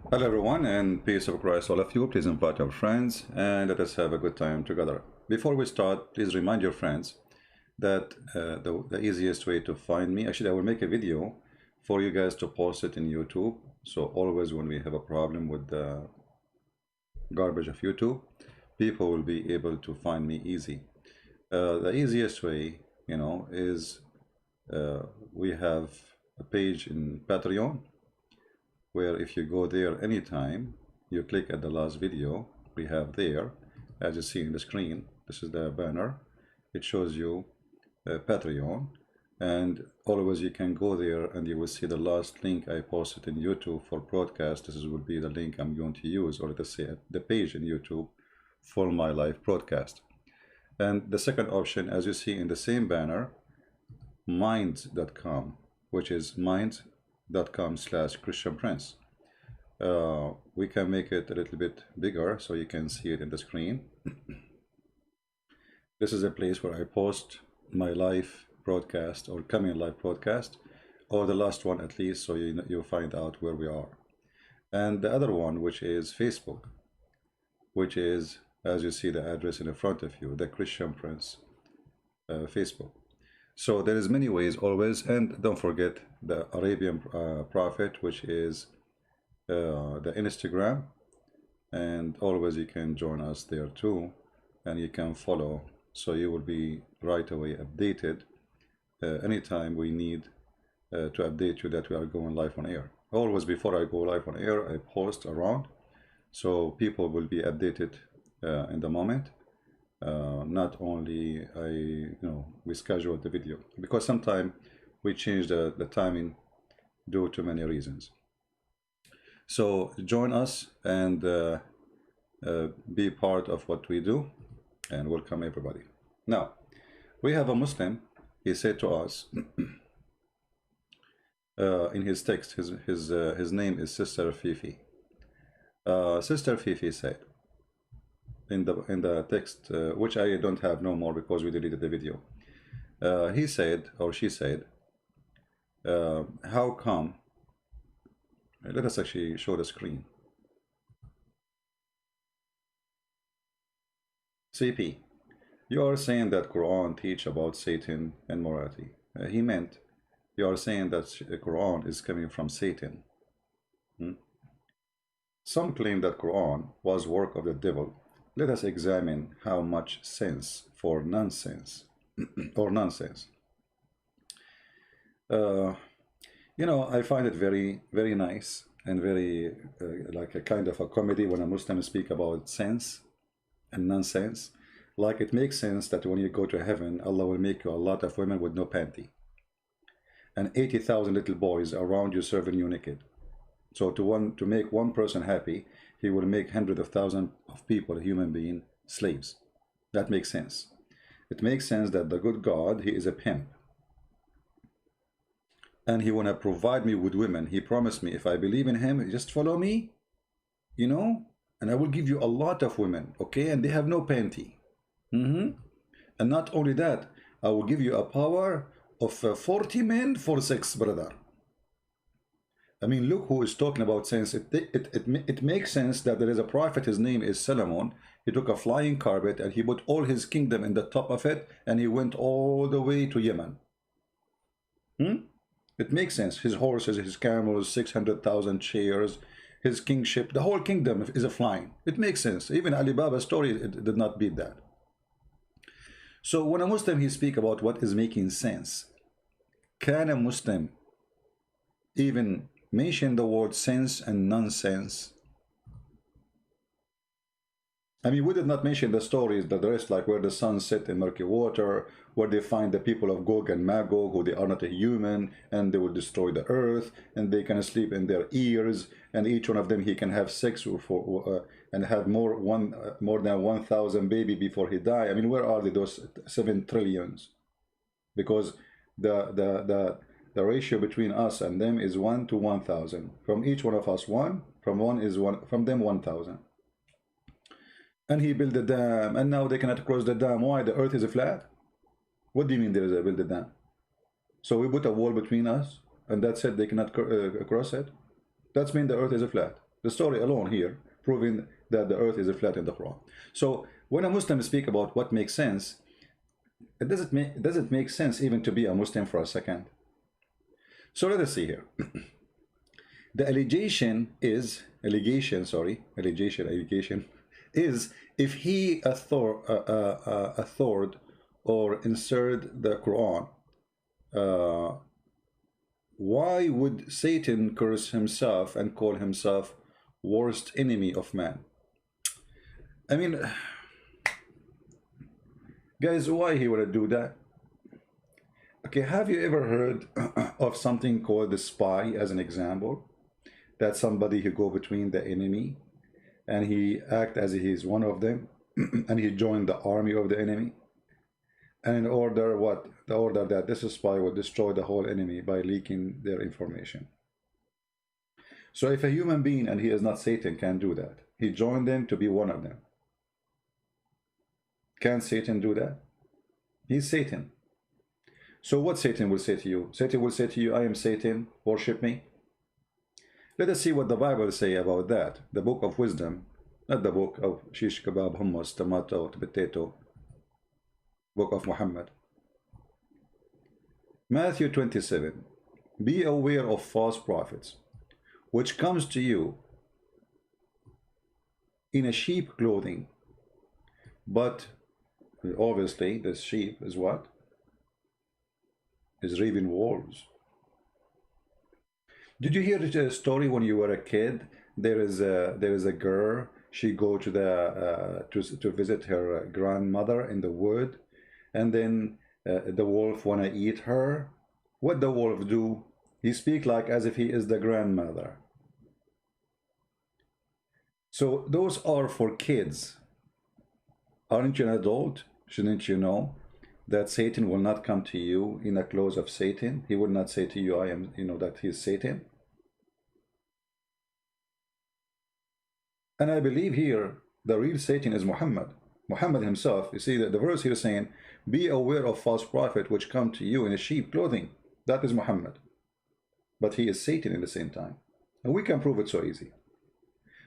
Hello everyone, and peace of Christ all of you. Please invite your friends and let us have a good time together. Before we start, please remind your friends that the easiest way to find me, actually I will make a video for you guys to post it in YouTube. So always when we have a problem with the garbage of YouTube, people will be able to find me easy. The easiest way, is we have a page in Patreon where if you go there anytime, you click at the last video we have there, as you see in the screen, this is the banner. It shows you Patreon, and always you can go there and you will see the last link I posted in YouTube for broadcast. This will be the link I'm going to use, or let's say the page in YouTube for my live broadcast. And the second option, as you see in the same banner, minds.com, which is minds.com/Christian Prince. We can make it a little bit bigger so you can see it in the screen. This is a place where I post my live broadcast or coming live broadcast, or the last one at least, so you find out where we are. And the other one, which is Facebook, which is, as you see the address in the front of you, the Christian Prince Facebook. So there is many ways always, and don't forget the Arabian Prophet, which is the Instagram, and always you can join us there too, and you can follow, so you will be right away updated anytime we need to update you that we are going live on air. Always before I go live on air, I post around, so people will be updated in the moment. Not only we schedule the video, because sometimes we change the timing due to many reasons. So join us and be part of what we do, and welcome everybody. Now, we have a Muslim. He said to us in his text, his name is Sister Fifi. Sister Fifi said in the text, which I don't have no more because we deleted the video. He said, or she said, how come? Let us actually show the screen. CP, you are saying that Quran teach about Satan and morality. He meant you are saying that Quran is coming from Satan. Some claim that Quran was work of the devil. Let us examine how much sense for nonsense or nonsense. I find it very, very nice and very like a kind of a comedy when a Muslim speak about sense and nonsense. Like it makes sense that when you go to heaven, Allah will make you a lot of women with no panty, and 80,000 little boys around you serving you naked. So to make one person happy, he will make hundreds of thousands of people, human being, slaves. That makes sense. It makes sense that the good God, he is a pimp, and he want to provide me with women. He promised me if I believe in him, just follow me, and I will give you a lot of women, okay? And they have no panty. And not only that, I will give you a power of 40 men for 6, brother. I mean, look who is talking about sense. It makes sense that there is a prophet, his name is Solomon. He took a flying carpet and he put all his kingdom in the top of it, and he went all the way to Yemen. It makes sense. His horses, his camels, 600,000 chairs, his kingship, the whole kingdom is a flying. It makes sense. Even Alibaba's story, it did not beat that. So when a Muslim, he speak about what is making sense, can a Muslim even mention the word sense and nonsense? I mean, we did not mention the stories, the rest, like where the sun set in murky water, where they find the people of Gog and Magog, who they are not a human, and they will destroy the earth, and they can sleep in their ears, and each one of them, he can have sex and have more than 1,000 baby before he die. I mean, where are they, those 7 trillions? Because the ratio between us and them is 1 to 1,000. From each one of us, 1. From them 1,000. And he built a dam, and now they cannot cross the dam. Why? The earth is flat. What do you mean there is a build a dam? So we put a wall between us, and that said they cannot cross it. That means the earth is flat. The story alone here proving that the earth is flat in the Quran. So when a Muslim speak about what makes sense, does it make sense even to be a Muslim for a second? So let us see here. The allegation is if he authored or inserted the Quran, why would Satan curse himself and call himself worst enemy of man? I mean, guys, why he would do that? Okay, have you ever heard of something called the spy as an example? That somebody who go between the enemy and he act as if he is one of them and he joined the army of the enemy. And in order what? The order that this spy will destroy the whole enemy by leaking their information. So if a human being, and he is not Satan, can do that, he joined them to be one of them. Can Satan do that? He's Satan. So what Satan will say to you? Satan will say to you, I am Satan, worship me. Let us see what the Bible say about that. The book of wisdom, not the book of shish kebab, hummus, tomato, potato, book of Muhammad. Matthew 27. Be aware of false prophets, which comes to you in a sheep clothing. But obviously this sheep is what? Is raven wolves. Did you hear the story when you were a kid? There is a girl. She go to the to visit her grandmother in the wood, and then the wolf wanna eat her. What the wolf do? He speak like as if he is the grandmother. So those are for kids. Aren't you an adult? Shouldn't you know that Satan will not come to you in the clothes of Satan? He will not say to you, I am, that he is Satan. And I believe here the real Satan is Muhammad. Muhammad himself. You see that the verse here is saying, be aware of false prophet which come to you in a sheep clothing. That is Muhammad. But he is Satan in the same time. And we can prove it so easy.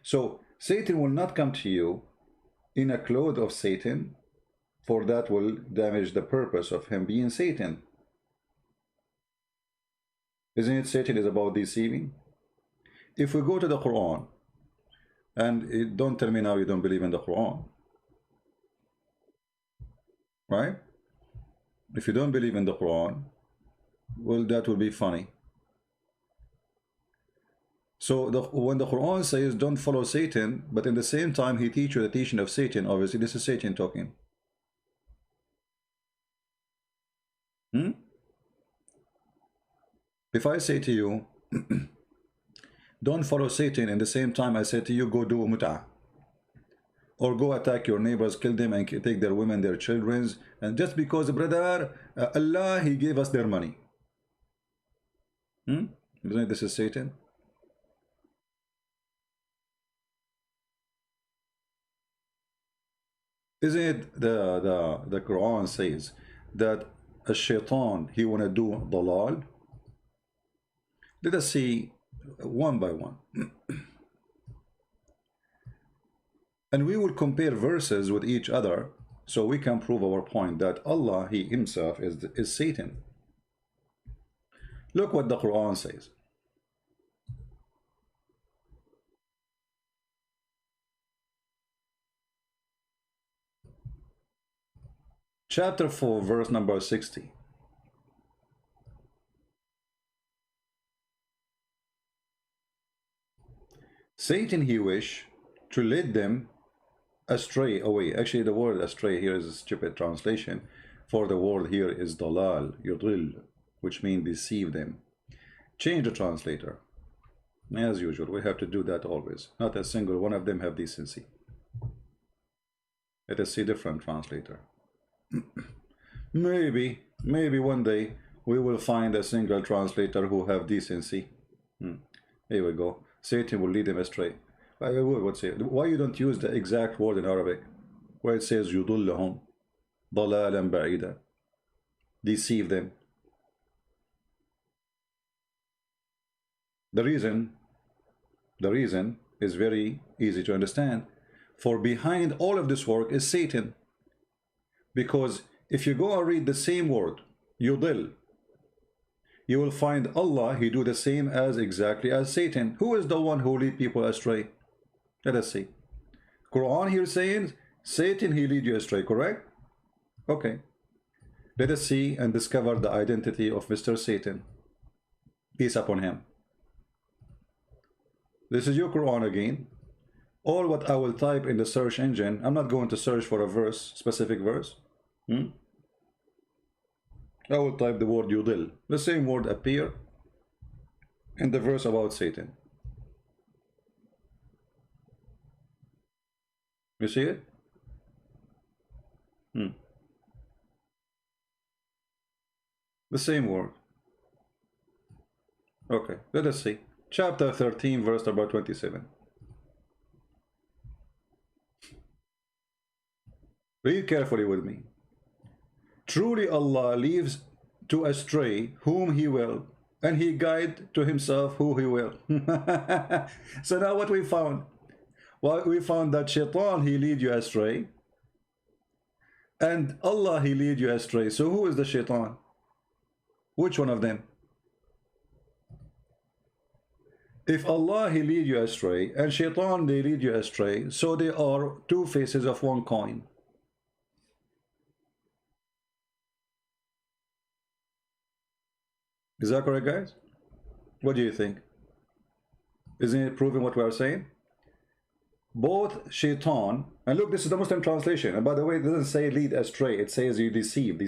So Satan will not come to you in a cloth of Satan, for that will damage the purpose of him being Satan. Isn't it Satan is about deceiving? If we go to the Quran, and don't tell me now you don't believe in the Quran, right? If you don't believe in the Quran, well, that will be funny. So when the Quran says don't follow Satan, but in the same time he teaches you the teaching of Satan, obviously this is Satan talking. If I say to you, don't follow Satan, in the same time I say to you, go do mut'ah, or go attack your neighbors, kill them and take their women, their children, and just because, brother, Allah, he gave us their money. Isn't it this is Satan? Isn't it the Quran says that a shaitan, he want to do dalal? Let us see one by one. And we will compare verses with each other so we can prove our point that Allah, he himself is Satan. Look what the Quran says. Chapter 4, verse number 60. Satan, he wish to lead them astray away. Actually, the word astray here is a stupid translation. For the word here is dalal, yudil, which means deceive them. Change the translator. As usual, we have to do that always. Not a single one of them have decency. Let us see different translator. maybe one day we will find a single translator who have decency. Here we go. Satan will lead them astray. Why you don't use the exact word in Arabic where it says يُضُلَّهُمْ ضَلَالًا بَعِيدًا, deceive them? The reason is very easy to understand. For behind all of this work is Satan. Because if you go and read the same word, yudil, you will find Allah, he do the same as exactly as Satan. Who is the one who lead people astray? Let us see. Quran here saying, Satan, he lead you astray, correct? Okay. Let us see and discover the identity of Mr. Satan. Peace upon him. This is your Quran again. All what I will type in the search engine, I'm not going to search for a verse, specific verse. I will type the word yudil. The same word appear in the verse about Satan. You see it? The same word. Okay, let us see. Chapter 13, verse number 27. Read carefully with me. Truly Allah leaves to astray whom he will, and he guide to himself who he will. So now what we found? Well, we found that Shaitan, he lead you astray, and Allah, he lead you astray. So who is the Shaitan? Which one of them? If Allah, he lead you astray, and Shaitan, they lead you astray, so they are two faces of one coin. Is that correct, guys? What do you think? Isn't it proving what we are saying? Both Shaitan, and look, this is the Muslim translation, and by the way, it doesn't say lead astray, it says you deceive.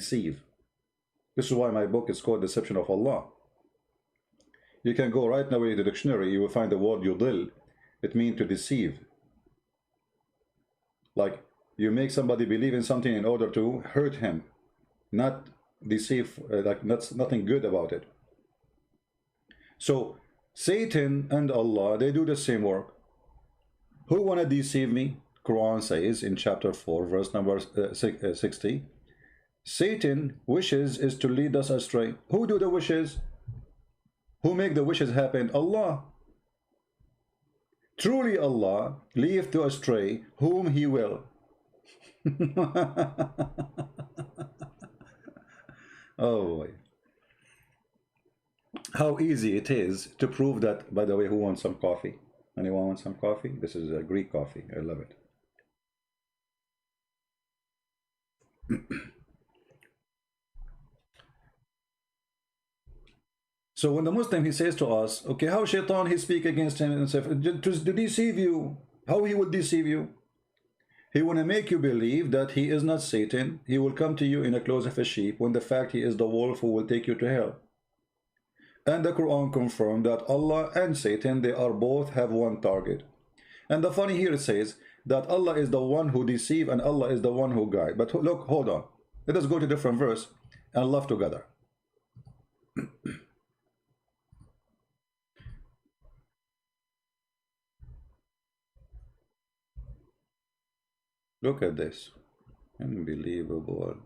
This is why my book is called Deception of Allah. You can go right now into the dictionary, you will find the word yudil. It means to deceive. Like, you make somebody believe in something in order to hurt him, not deceive, like that's nothing good about it. So, Satan and Allah, they do the same work. Who want to deceive me? Quran says in chapter 4, verse number 60, Satan wishes is to lead us astray. Who do the wishes? Who make the wishes happen? Allah. Truly Allah leave to astray whom he will. Oh, how easy it is to prove that. By the way, who wants some coffee? Anyone want some coffee? This is a Greek coffee. I love it. So when the Muslim, he says to us, okay, how Shaitan, he speak against him and say, to deceive you. How he will deceive you? He want to make you believe that he is not Satan. He will come to you in the clothes of a sheep, when the fact he is the wolf who will take you to hell. And the Quran confirmed that Allah and Satan, they are both have one target. And the funny here, it says that Allah is the one who deceive and Allah is the one who guide. But look, hold on. Let us go to a different verse and laugh together. Look at this. Unbelievable.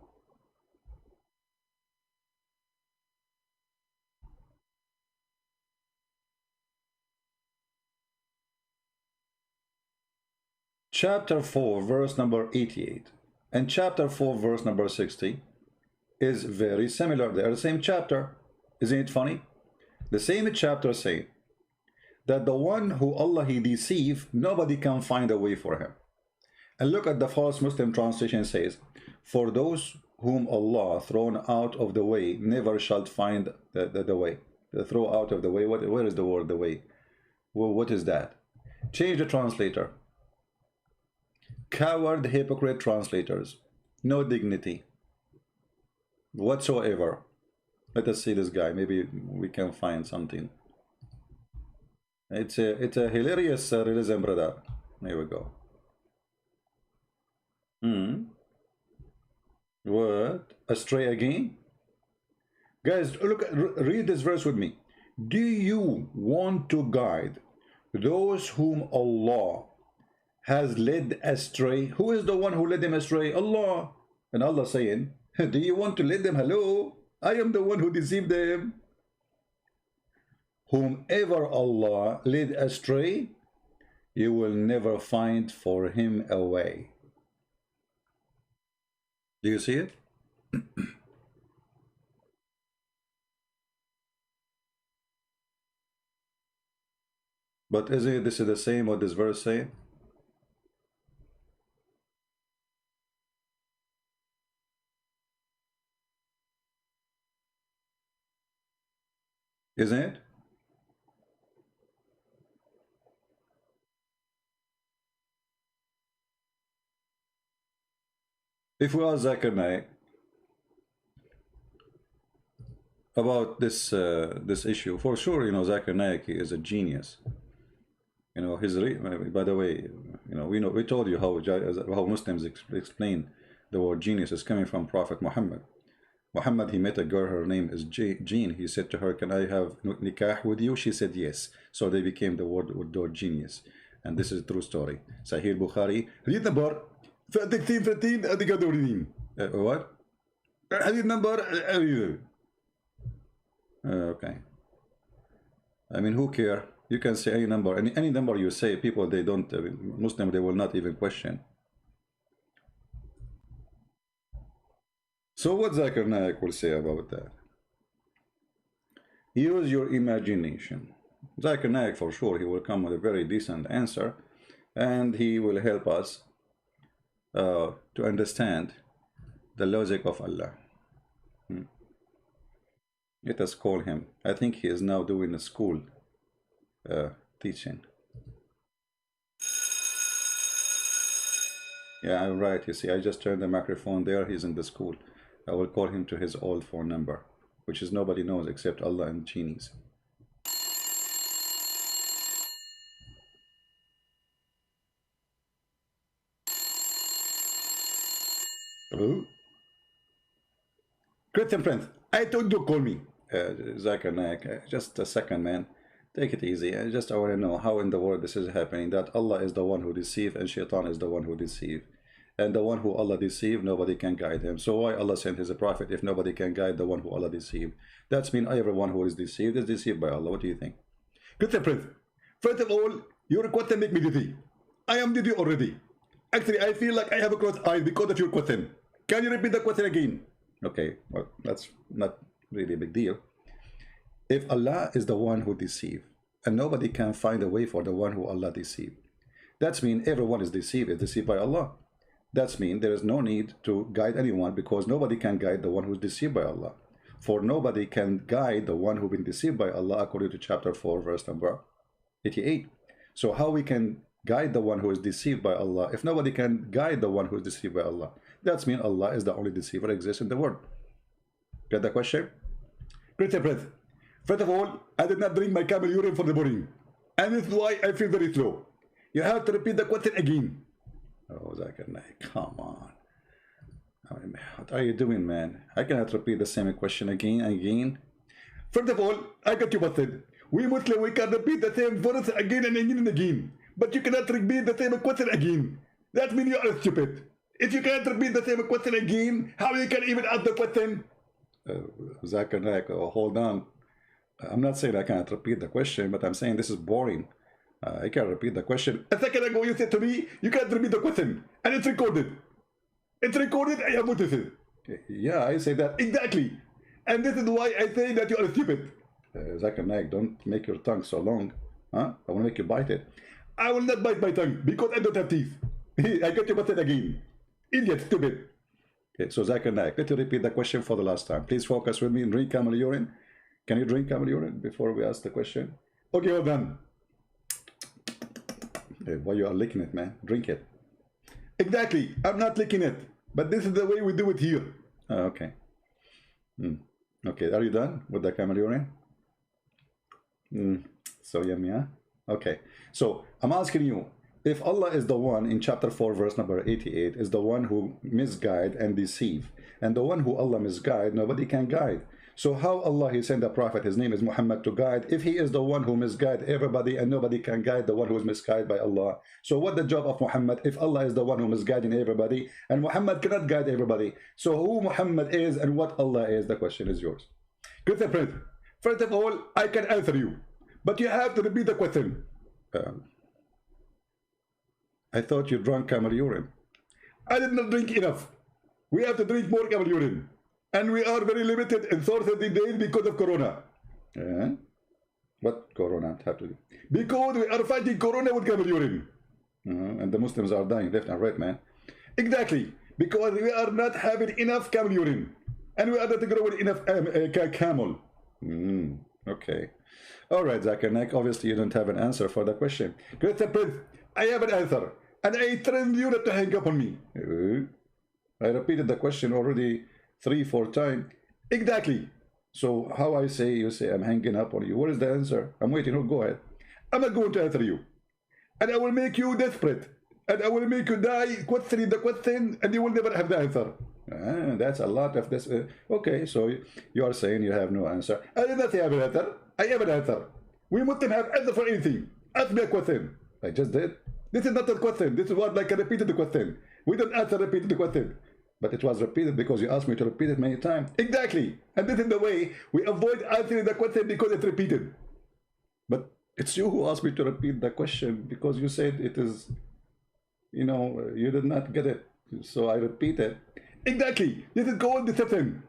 Chapter 4, verse number 88, and chapter 4, verse number 60 is very similar. They are the same chapter. Isn't it funny? The same chapter say that the one who Allah he deceive, nobody can find a way for him. And look at the false Muslim translation says, for those whom Allah thrown out of the way, never shall find the way. The throw out of the way, where is the word the way? Well, what is that? Change the translator. Coward, hypocrite translators. No dignity whatsoever. Let us see this guy. Maybe we can find something. It's a hilarious realism, brother. There we go. What? Astray again? Guys, look, read this verse with me. Do you want to guide those whom Allah has led astray? Who is the one who led them astray? Allah. And Allah saying, do you want to lead them? Hello, I am the one who deceived them. Whomever Allah led astray, You will never find for him a way. Do you see it? But isn't it this is the same what this verse saying? Isn't it? If we ask Zakir Naik about this issue, for sure, Zakir Naik is a genius. By the way, we told you how Muslims explain the word genius is coming from Prophet Muhammad. Muhammad, he met a girl, her name is Jean. He said to her, can I have nikah with you? She said yes. So they became the word genius. And this is a true story. Sahih Bukhari. Hadith number 13, what? Hadith number. Okay. I mean, who care? You can say any number. Any number you say, people, they don't, Muslim, they will not even question. So what Zakir Naik will say about that? Use your imagination. Zakir Naik, for sure, he will come with a very decent answer, and he will help us to understand the logic of Allah. Let us call him. I think he is now doing a school teaching. Yeah, I'm right. You see, I just turned the microphone there. He's in the school. I will call him to his old phone number, which is nobody knows except Allah and genies. Hello? Christian Prince, I told you to call me. Zakir Naik, just a second, man. Take it easy. I want to know how in the world this is happening, that Allah is the one who deceives and Shaitan is the one who deceives. And the one who Allah deceived, nobody can guide him. So why Allah sent his prophet if nobody can guide the one who Allah deceived? That's mean everyone who is deceived by Allah. What do you think? Christian Prince, first of all, your question make me dizzy. I am dizzy already. Actually, I feel like I have a closed eye because of your question. Can you repeat the question again? Okay, well, that's not really a big deal. If Allah is the one who deceived, and nobody can find a way for the one who Allah deceived, that's mean everyone is deceived by Allah. That's mean there is no need to guide anyone, because nobody can guide the one who is deceived by Allah. For nobody can guide the one who been deceived by Allah, according to chapter 4, verse number 88. So how we can guide the one who is deceived by Allah if nobody can guide the one who is deceived by Allah? That's mean Allah is the only deceiver exists in the world. Get the question? Christian Prince, first of all, I did not drink my camel urine for the morning, and this is why I feel very slow. You have to repeat the question again. Oh, Zakir Naik, come on. I mean, what are you doing, man? I cannot repeat the same question again and again. First of all, I got you busted. We Muslims, we can repeat the same verse again and again and again. But you cannot repeat the same question again. That means you are stupid. If you cannot repeat the same question again, how you can even ask the question? Zakir Naik, hold on. I'm not saying I cannot repeat the question, but I'm saying this is boring. I can't repeat the question. A second ago you said to me, you can't repeat the question. And it's recorded. It's recorded, I have noticed it. Yeah, I say that. Exactly. And this is why I say that you are stupid. Zakir Naik, don't make your tongue so long. Huh? I want to make you bite it. I will not bite my tongue because I don't have teeth. I got you busted again. Idiot, stupid. Okay, so Zakir Naik, let me repeat the question for the last time. Please focus with me and drink camel urine. Can you drink camel urine before we ask the question? Okay, well done. Hey, why you are licking it, man? Drink it. Exactly. I'm not licking it. But this is the way we do it here. Oh, okay. Okay, are you done with the camel urine? So yummy, huh? Okay. So I'm asking you, if Allah is the one in chapter 4, verse number 88, is the one who misguide and deceive, and the one who Allah misguide, nobody can guide. So how Allah, he sent a prophet, his name is Muhammad, to guide, if he is the one who misguide everybody and nobody can guide the one who is misguided by Allah? So what the job of Muhammad if Allah is the one who misguiding everybody and Muhammad cannot guide everybody? So who Muhammad is and what Allah is, the question is yours. Christian Prince, first of all, I can answer you, but you have to repeat the question. I thought you drank camel urine. I did not drink enough. We have to drink more camel urine. And we are very limited in 30 days because of Corona. What Corona have to do? Because we are fighting Corona with camel urine. And the Muslims are dying left and right, man. Exactly. Because we are not having enough camel urine. And we are not growing enough camel. Okay. All right, Zakir Naik. Obviously, you don't have an answer for the question. Christian Prince, I have an answer. And I trained you not to hang up on me. I repeated the question already 3-4 times. Exactly. So how I say, you say I'm hanging up on you. What is the answer? I'm waiting. Oh, go ahead. I'm not going to answer you. And I will make you desperate. And I will make you die questioning the question, and you will never have the answer. That's a lot of this. Okay, so you are saying you have no answer. I did not say I have an answer. I have an answer. We Muslims have answer for anything. Ask me a question. I just did. This is not a question. This is what like I repeated the question. We don't answer repeated the question. But it was repeated because you asked me to repeat it many times. Exactly. And this is the way we avoid answering the question because it's repeated. But it's you who asked me to repeat the question because you said it is, you know, you did not get it. So I repeat it. Exactly. This is called deception.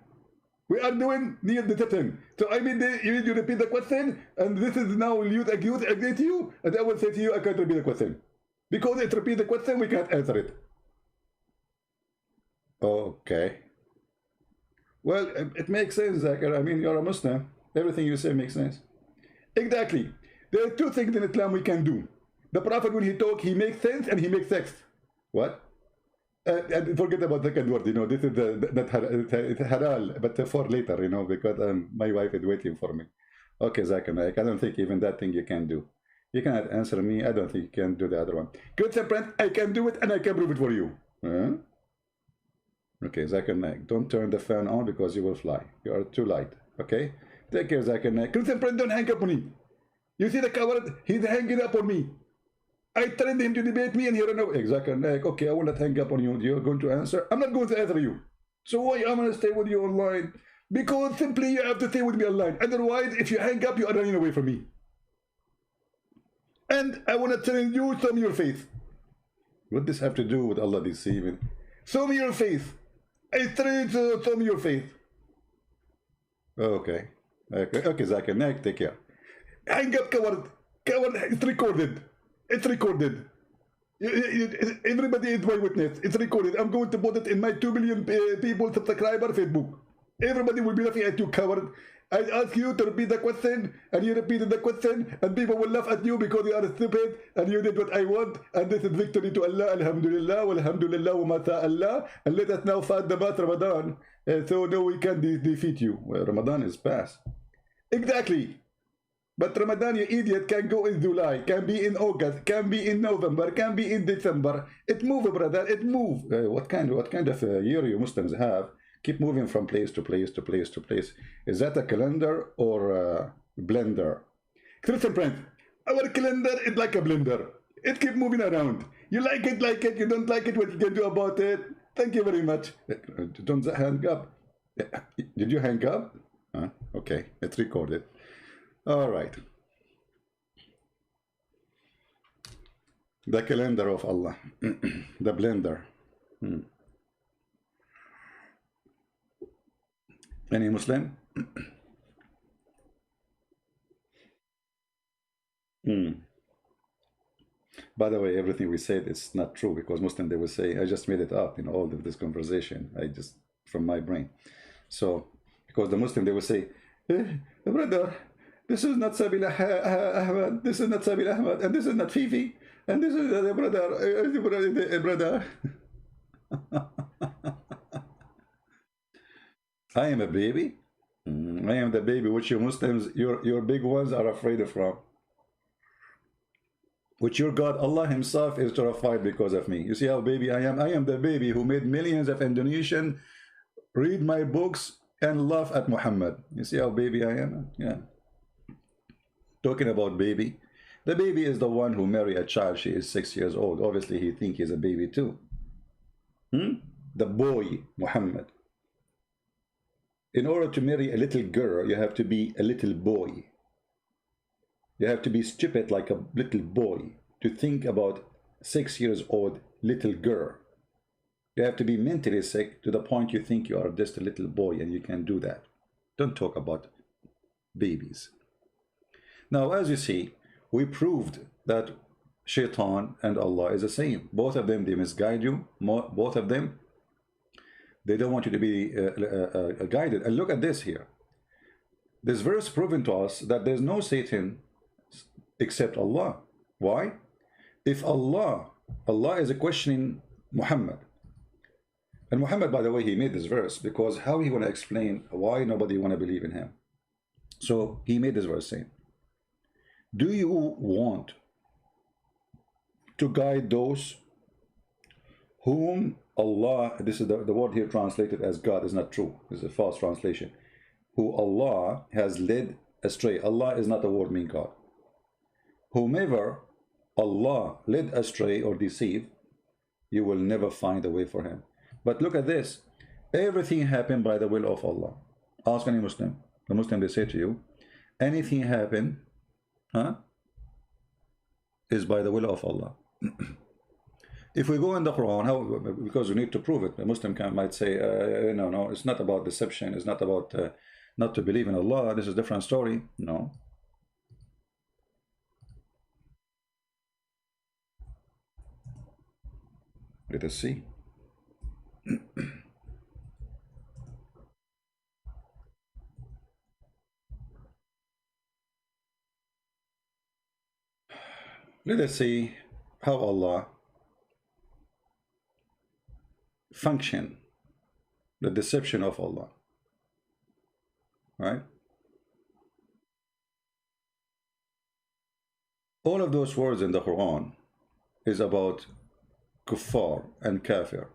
We are doing near deception. So I mean, you repeat the question, and this is now used against you, and I will say to you, I can't repeat the question. Because it repeats the question, we can't answer it. Okay. Well, it makes sense, Zakir. I mean, you're a Muslim. Everything you say makes sense. Exactly. There are two things in Islam we can do. The Prophet, when he talks, he makes sense and he makes sex. What? And forget about the second word, you know, this is not halal, but for later, you know, because my wife is waiting for me. Okay, Zakir Naik, I don't think even that thing you can do. You cannot answer me. I don't think you can do the other one. Good friend, I can do it and I can prove it for you. Okay, Zakir Naik, don't turn the fan on because you will fly. You are too light. Okay? Take care, Zakir Naik. Christian friend, don't hang up on me. You see the coward? He's hanging up on me. I trained him to debate me and he ran away. Zakir Naik, okay, I will not hang up on you. You're going to answer? I'm not going to answer you. So why am I going to stay with you online? Because simply you have to stay with me online. Otherwise, if you hang up, you are running away from me. And I want to train you, show me your faith. What does this have to do with Allah deceiving? Show me your faith. I train to show me your faith. Okay. Okay, Zakir Naik, take care. Hang up, coward. Coward, it's recorded. It's recorded. Everybody is my witness. It's recorded. I'm going to put it in my 2 billion people subscriber Facebook. Everybody will be laughing at you, coward. I ask you to repeat the question, and you repeated the question, and people will laugh at you because you are stupid, and you did what I want, and this is victory to Allah, alhamdulillah, walhamdulillah, wa mata Allah, and let us now fight the Bat Ramadan, so no we can defeat you. Well, Ramadan is past. Exactly. But Ramadan, you idiot, can go in July, can be in August, can be in November, can be in December. It move, brother, it move. What kind of year you Muslims have? Keep moving from place to place to place to place. Is that a calendar or a blender? Christian friends, our calendar is like a blender. It keeps moving around. You like it, you don't like it, what you can do about it? Thank you very much. Don't hang up. Did you hang up? Okay, it's recorded. All right. The calendar of Allah. The blender. Any Muslim? By the way, everything we said is not true because Muslim, they will say, I just made it up in all of this conversation. I just, from my brain. So, because the Muslim, they will say, brother, this is not Sabil Ahmad, this is not Sabil Ahmad, and this is not Fifi, and this is the brother. I am a baby. I am the baby which you Muslims, your big ones are afraid from. Which your God, Allah himself is terrified because of me. You see how baby I am? I am the baby who made millions of Indonesians read my books and laugh at Muhammad. You see how baby I am? Yeah. Talking about baby. The baby is the one who marry a child. She is 6 years old. Obviously, he thinks he's a baby too. The boy, Muhammad. In order to marry a little girl, you have to be a little boy. You have to be stupid like a little boy to think about 6 years old little girl. You have to be mentally sick to the point you think you are just a little boy and you can do that. Don't talk about babies. Now, as you see, we proved that Shaitan and Allah is the same. Both of them, they misguide you. Both of them, they don't want you to be guided. And look at this here. This verse proven to us that there's no Satan except Allah. Why? If Allah is questioning Muhammad, and Muhammad, by the way, he made this verse because how he want to explain why nobody want to believe in him. So he made this verse saying, do you want to guide those whom Allah, this is the word here translated as God is not true, this is a false translation, who Allah has led astray. Allah is not a word mean God. Whomever Allah led astray or deceived, you will never find a way for him. But look at this. Everything happened by the will of Allah. Ask any Muslim. The Muslim, they say to you, anything happened is by the will of Allah. If we go in the Quran, how, because we need to prove it, the Muslim might say, no, it's not about deception. It's not about not to believe in Allah. This is a different story. No. Let us see. Let us see how Allah function, the deception of Allah. Right? All of those words in the Quran is about kuffar and kafir.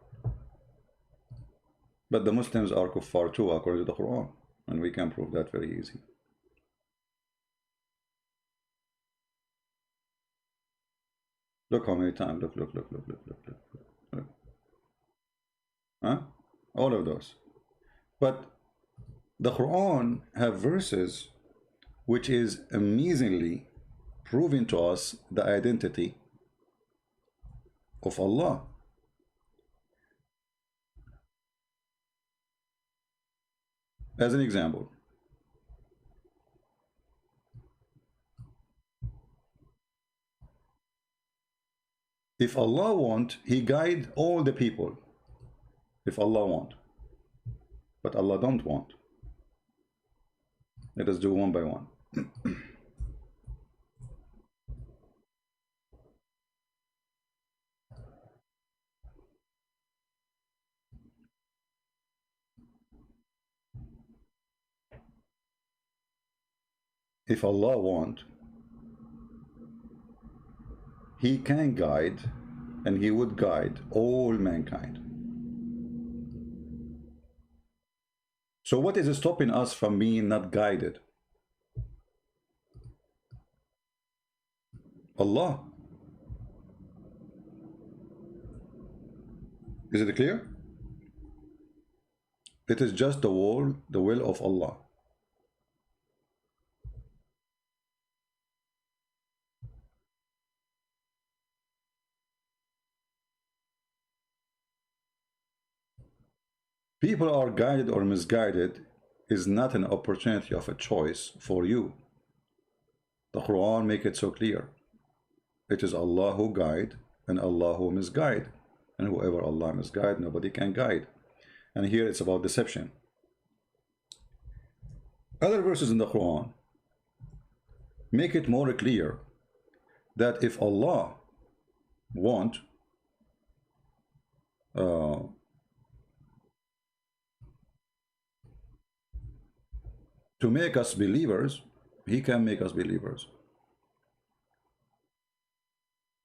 But the Muslims are kuffar too, according to the Quran. And we can prove that very easy. Look how many times. Look. Huh? All of those. But the Quran have verses which is amazingly proving to us the identity of Allah. As an example, if Allah want, He guide all the people. If Allah want, but Allah don't want. Let us do one by one. If Allah want, He can guide, and He would guide all mankind. So what is stopping us from being not guided? Allah. Is it clear? It is just the will of Allah. People are guided or misguided is not an opportunity of a choice for you. The Quran make it so clear. It is Allah who guide and Allah who misguide. And whoever Allah misguide, nobody can guide. And here it's about deception. Other verses in the Quran make it more clear that if Allah want to make us believers, He can make us believers.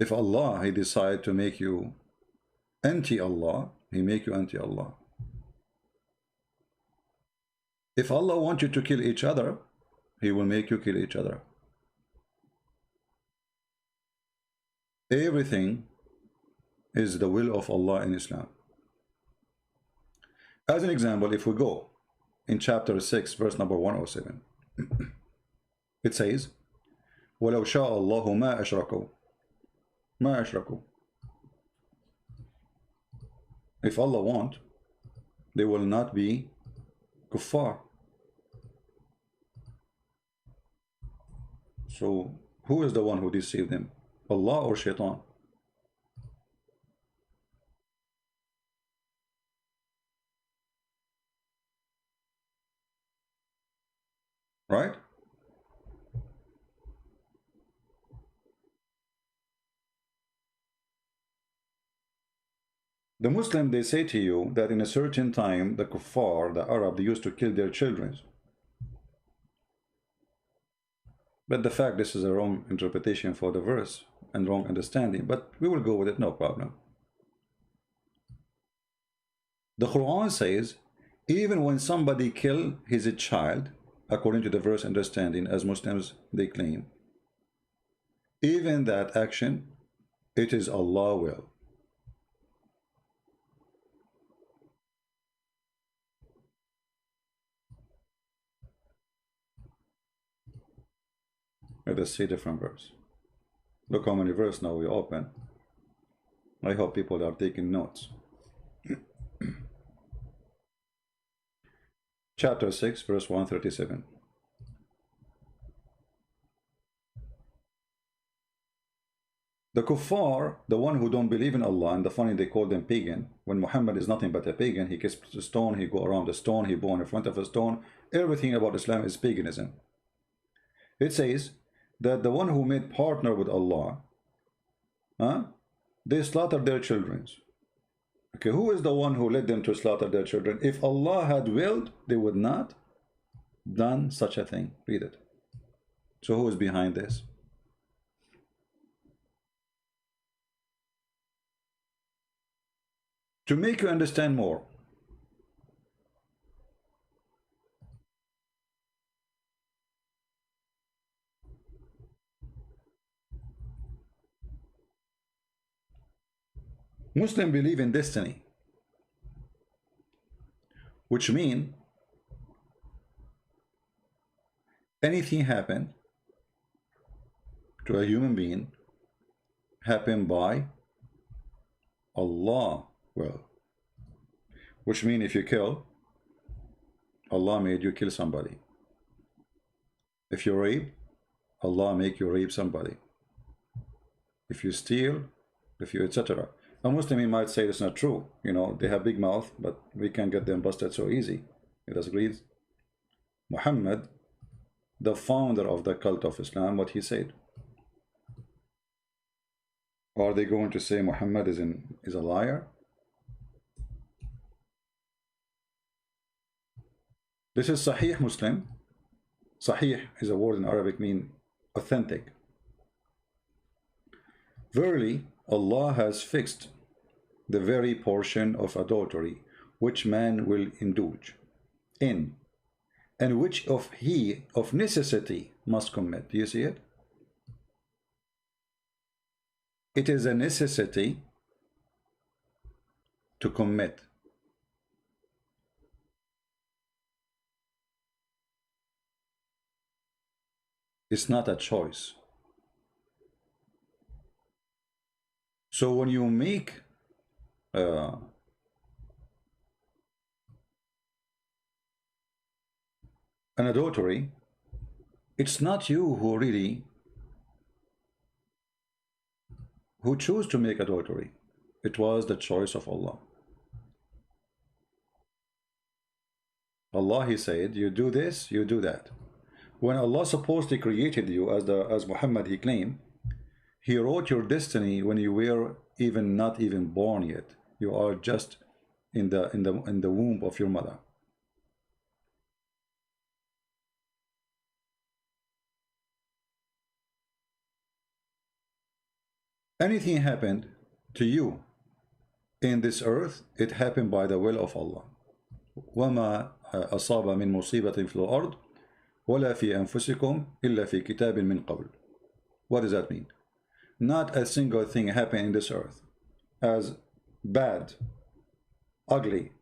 If Allah, He decide to make you anti-Allah, He make you anti-Allah. If Allah wants you to kill each other, He will make you kill each other. Everything is the will of Allah in Islam. As an example, if we go in chapter 6, verse number 107, it says, وَلَوْ شَاءَ اللَّهُ مَا أَشْرَكُوا If Allah want, they will not be kuffar. So who is the one who deceived them? Allah or shaitan? Right? The Muslim, they say to you that in a certain time, the kuffar, the Arab, they used to kill their children. But the fact this is a wrong interpretation for the verse and wrong understanding, but we will go with it, no problem. The Quran says, even when somebody kill his child, according to the verse understanding, as Muslims they claim, even that action, it is Allah will. Let us see different verse. Look how many verse now we open. I hope people are taking notes. Chapter 6, verse 137. The kuffar, the one who don't believe in Allah, and the funny they call them pagan, when Muhammad is nothing but a pagan, he kisses a stone, he go around the stone, he born in front of a stone, everything about Islam is paganism. It says that the one who made partner with Allah, they slaughter their children. Okay, who is the one who led them to slaughter their children? If Allah had willed, they would not done such a thing. Read it. So who is behind this? To make you understand more, Muslims believe in destiny, which means anything happen to a human being happen by Allah will. Which means if you kill, Allah made you kill somebody. If you rape, Allah make you rape somebody. If you steal, if you etc. A Muslim might say it's not true. You know, they have big mouth, but we can't get them busted so easy. It agrees. Muhammad, the founder of the cult of Islam, what he said. Are they going to say Muhammad is a liar? This is Sahih Muslim. Sahih is a word in Arabic mean authentic. Verily, Allah has fixed the very portion of adultery which man will indulge in, and which of he of necessity must commit. Do you see it? It is a necessity to commit. It's not a choice. So when you make an adultery, it's not you who choose to make adultery. It was the choice of Allah. Allah, he said, you do this, you do that. When Allah supposedly created you, as Muhammad he claimed, he wrote your destiny when you were not even born yet. You are just in the womb of your mother. Anything happened to you in this earth, it happened by the will of Allah. وما أصاب من مصيبة في الأرض ولا في أنفسكم إلا في كتاب من قبل. What does that mean? Not a single thing happened in this earth as bad, ugly,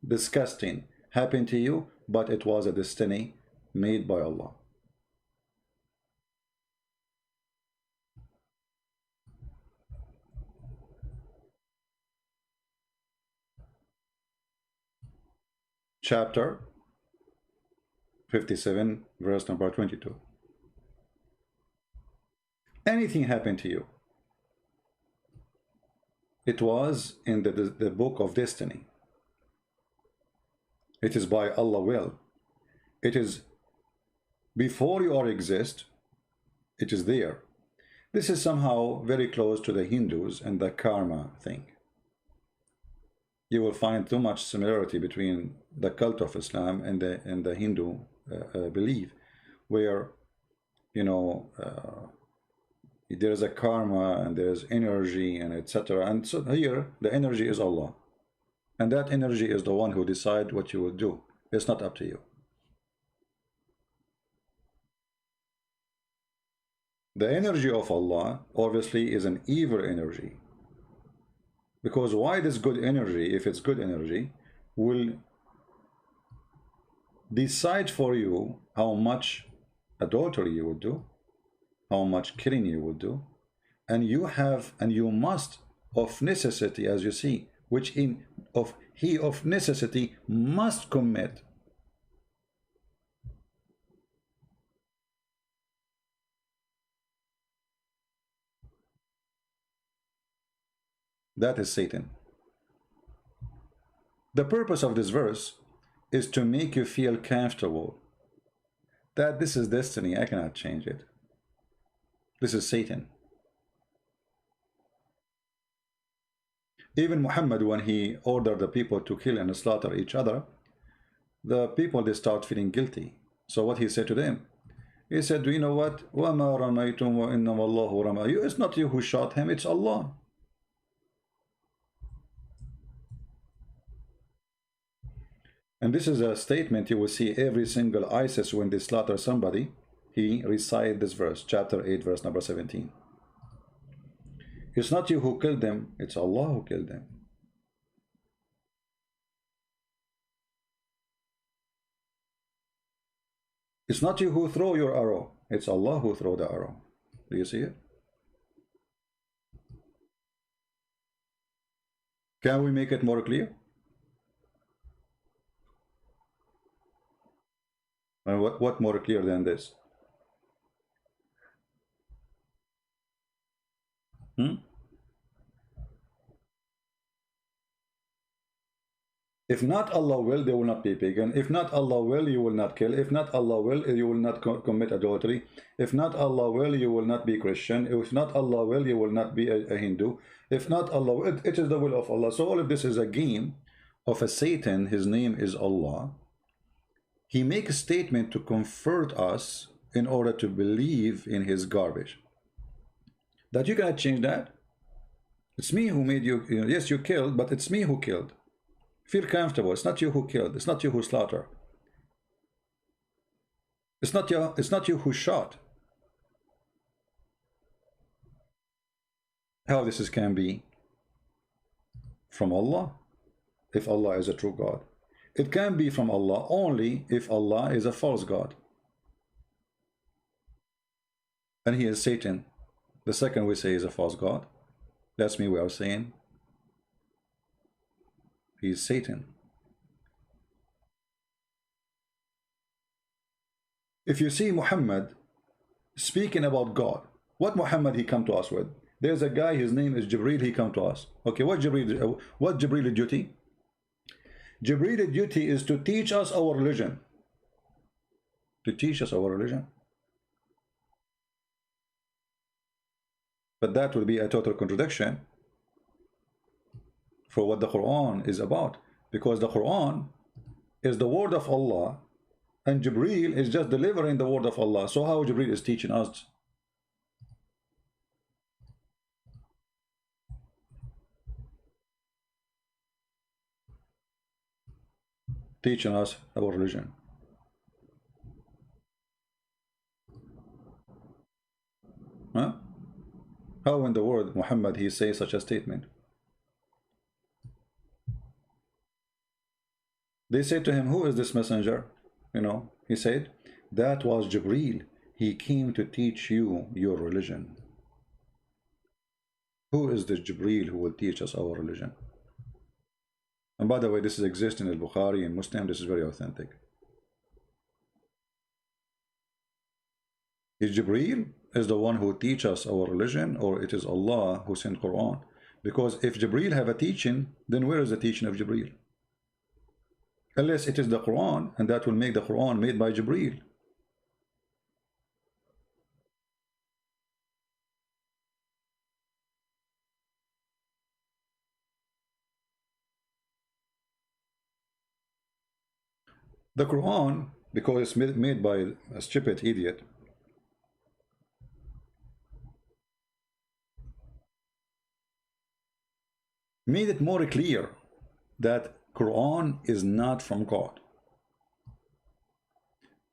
disgusting happened to you, but it was a destiny made by Allah. chapter 57, verse number 22. Anything happened to you, it was in the book of destiny. It is by Allah will. It is before you are exist, it is there. This is somehow very close to the Hindus and the karma thing. You will find too much similarity between the cult of Islam and the Hindu belief, where, you know, there is a karma and there is energy and etc. And so here the energy is Allah, and that energy is the one who decides what you will do. It's not up to you. The energy of Allah obviously is an evil energy, because why this good energy, if it's good energy, will decide for you how much adultery you will do, how much killing you will do, and you have and you must of necessity, as you see, which in of he of necessity must commit. That is Satan. The purpose of this verse is to make you feel comfortable that this is destiny, I cannot change it. This is Satan. Even Muhammad, when he ordered the people to kill and slaughter each other, the people, they start feeling guilty. So what he said to them? He said, do you know what? وَمَا رَمَيْتُمْ وَإِنَّمَا اللَّهُ رَمَى. It's not you who shot him, it's Allah. And this is a statement you will see every single ISIS when they slaughter somebody. He recites this verse, chapter 8, verse number 17. It's not you who killed them, it's Allah who killed them. It's not you who throw your arrow, it's Allah who throw the arrow. Do you see it? Can we make it more clear? And what more clear than this? If not Allah will, they will not be pagan. If not Allah will, you will not kill. If not Allah will, you will not commit adultery. If not Allah will, you will not be Christian. If not Allah will, you will not be a Hindu. If not Allah will, it is the will of Allah. So all of this is a game of a Satan. His name is Allah. He makes a statement to comfort us in order to believe in his garbage. That you cannot change that. It's me who made you, yes, you killed, but it's me who killed. Feel comfortable. It's not you who killed. It's not you who slaughtered. It's not you who shot. How this can be from Allah, if Allah is a true God. It can be from Allah only if Allah is a false God. And he is Satan. The second we say is a false God. That's me we are saying. He is Satan. If you see Muhammad speaking about God, what Muhammad he come to us with? There's a guy, his name is Jibreel, he come to us. Okay, what Jibreel duty? Jibreel duty is to teach us our religion. To teach us our religion. But that would be a total contradiction for what the Quran is about, because the Quran is the word of Allah and Jibreel is just delivering the word of Allah. So how Jibreel is teaching us? Teaching us our religion. Huh? How in the world Muhammad he says such a statement? They said to him, who is this messenger? He said, that was Jibreel. He came to teach you your religion. Who is this Jibreel who will teach us our religion? And by the way, this is exists in al-Bukhari and Muslim. This is very authentic. Is Jibreel is the one who teach us our religion, or it is Allah who sent Quran? Because if Jibreel have a teaching, then where is the teaching of Jibreel? Unless it is the Quran, and that will make the Quran made by Jibreel. The Quran, because it's made by a stupid idiot, made it more clear that Quran is not from God.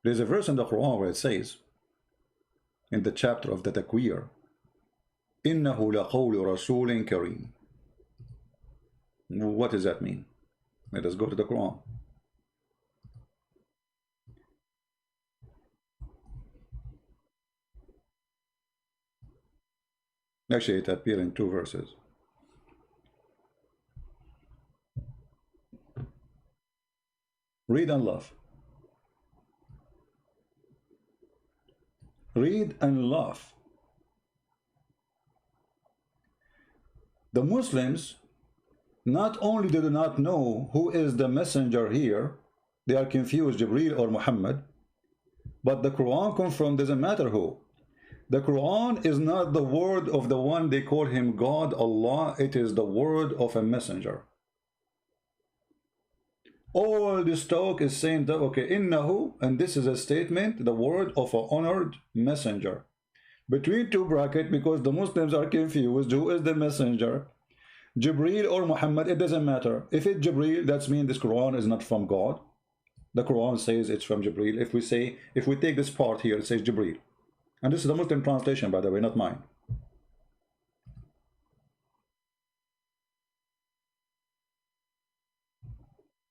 There's a verse in the Quran where it says, in the chapter of the Takwir, إِنَّهُ لَقَوْلُ رَسُولٍ كَرِيمٍ. What does that mean? Let us go to the Quran. Actually, it appears in two verses. Read and laugh. Read and laugh. The Muslims not only do not know who is the messenger here, they are confused, Jibreel or Muhammad, but the Quran confirmed doesn't matter who. The Quran is not the word of the one they call him God, Allah, it is the word of a messenger. All this talk is saying that, okay, innahu, and this is a statement, the word of an honored messenger. Between two brackets, because the Muslims are confused, who is the messenger? Jibreel or Muhammad, it doesn't matter. If it's Jibreel, that means this Quran is not from God. The Quran says it's from Jibreel. If we take this part here, it says Jibreel. And this is the Muslim translation, by the way, not mine.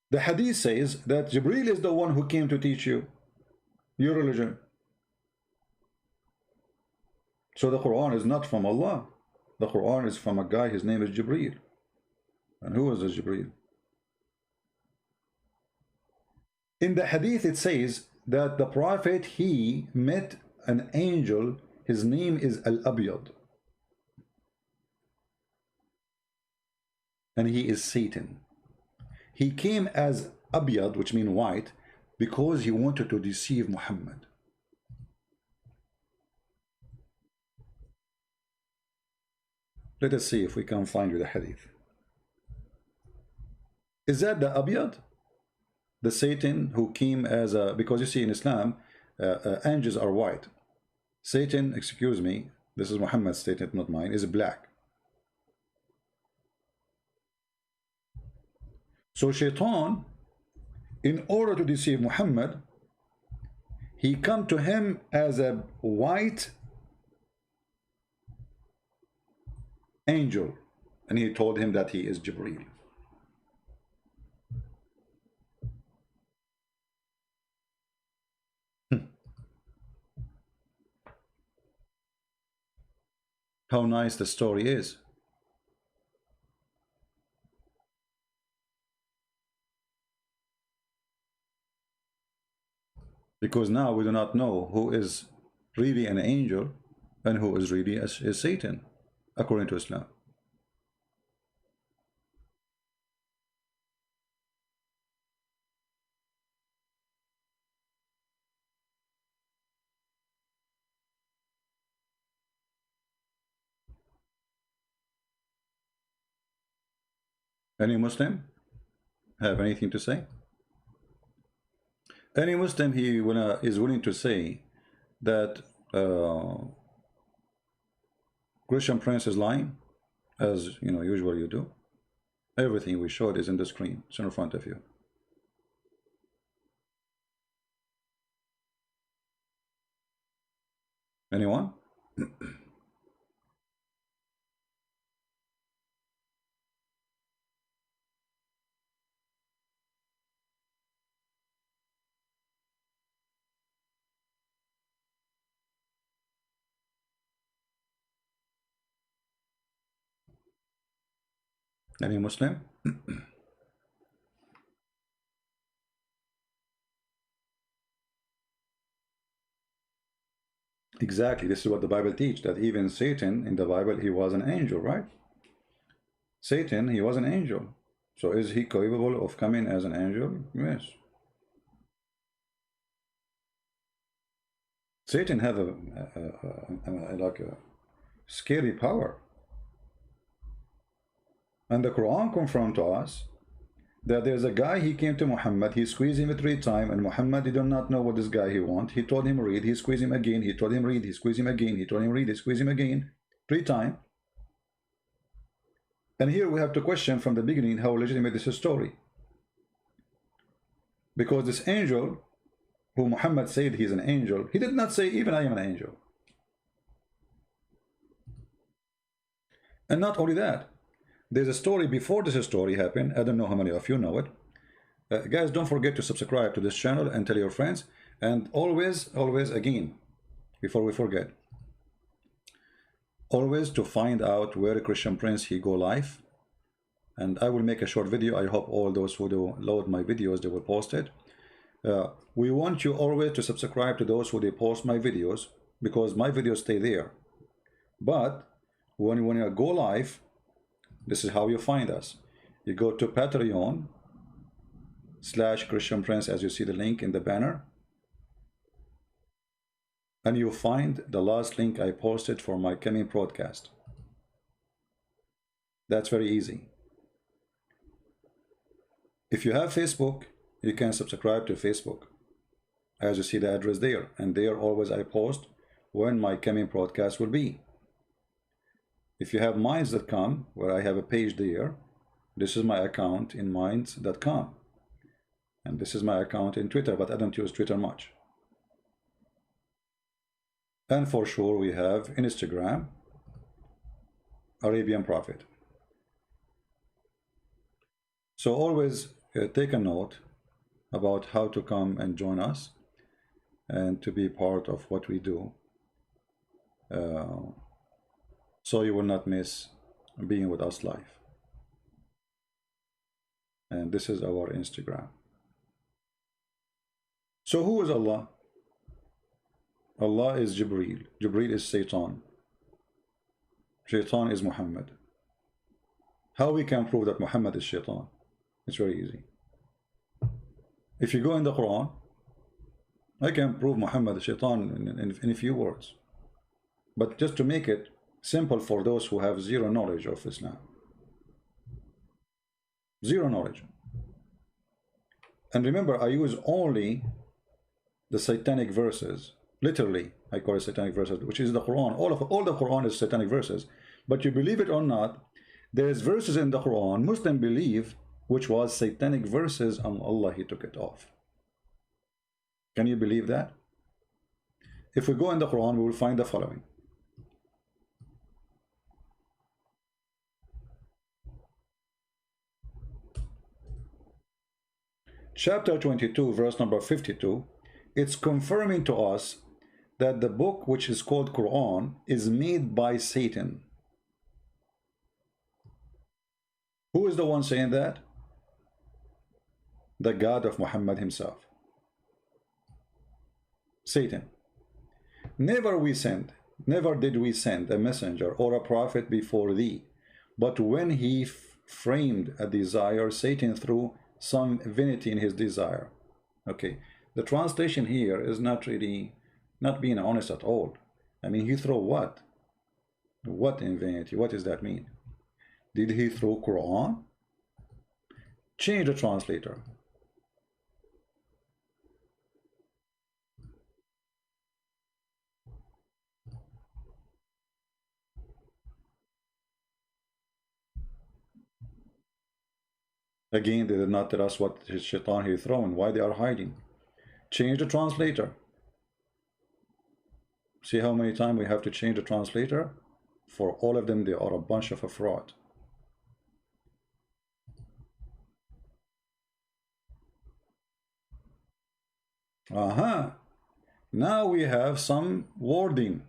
The hadith says that Jibreel is the one who came to teach you your religion. So the Quran is not from Allah. The Quran is from a guy, his name is Jibreel. And who is this Jibreel? In the hadith it says that the Prophet, he met an angel, his name is Al-Abyad. And he is Satan. He came as Abyad, which means white, because he wanted to deceive Muhammad. Let us see if we can find you the hadith. Is that the Abyad? The Satan who came as a, because you see in Islam, angels are white. Satan, excuse me, this is Muhammad's statement, not mine, is black. So Shaitan, in order to deceive Muhammad, he come to him as a white angel, and he told him that he is Jibreel. How nice the story is. Because now we do not know who is really an angel and who is really is Satan, according to Islam. Any Muslim have anything to say? Any Muslim is willing to say that Christian Prince is lying, as you know, usually you do. Everything we showed is in the screen. It's in front of you. Anyone? Any Muslim? Exactly. This is what the Bible teaches, that even Satan in the Bible, he was an angel, right? Satan, he was an angel. So is he capable of coming as an angel? Yes. Satan have like a scary power. And the Quran confront us that there's a guy, he came to Muhammad, he squeezed him 3 times, and Muhammad did not know what this guy he want. He told him read, he squeezed him again, he told him read, he squeezed him again, he told him read, he squeezed him again, 3 times. And here we have to question from the beginning how legitimate this story. Because this angel, who Muhammad said he's an angel, he did not say even I am an angel. And not only that, there's a story before this story happened. I don't know how many of you know it. Guys, don't forget to subscribe to this channel and tell your friends. And always, always again, before we forget, always to find out where Christian Prince he go live. And I will make a short video. I hope all those who do load my videos, they will post it. We want you always to subscribe to those who they post my videos, because my videos stay there. But when you go live, this is how you find us. You go to Patreon/Christian Prince, as you see the link in the banner, and you find the last link I posted for my coming broadcast. That's very easy. If you have Facebook, you can subscribe to Facebook, as you see the address there, and there always I post when my coming broadcast will be. If you have minds.com, where I have a page there, this is my account in minds.com, and this is my account in Twitter, but I don't use Twitter much. And for sure we have Instagram, Arabian Prophet. So always take a note about how to come and join us and to be part of what we do, so you will not miss being with us live. And this is our Instagram. So who is Allah? Allah is Jibreel. Jibreel is Satan. Shaitan is Muhammad. How we can prove that Muhammad is Shaitan? It's very easy. If you go in the Quran, I can prove Muhammad is Shaitan in a few words. But just to make it simple for those who have zero knowledge of Islam. Zero knowledge. And remember, I use only the satanic verses. Literally, I call it satanic verses, which is the Quran. All the Quran is satanic verses. But you believe it or not, there is verses in the Quran Muslims believe which was satanic verses, and Allah, he took it off. Can you believe that? If we go in the Quran, we will find the following. Chapter 22, verse number 52, it's confirming to us that the book which is called Quran is made by Satan. Who is the one saying that? The God of Muhammad himself. Satan. Never did we send a messenger or a prophet before thee, but when he framed a desire, Satan threw some vanity in his desire. Okay, the translation here is not really not being honest at all. I mean, he threw what? What in vanity? What does that mean? Did he throw Quran? Change the translator. Again, they did not tell us what his shaitan he thrown, why they are hiding. Change the translator. See how many times we have to change the translator? For all of them, they are a bunch of a fraud. Now we have some wording.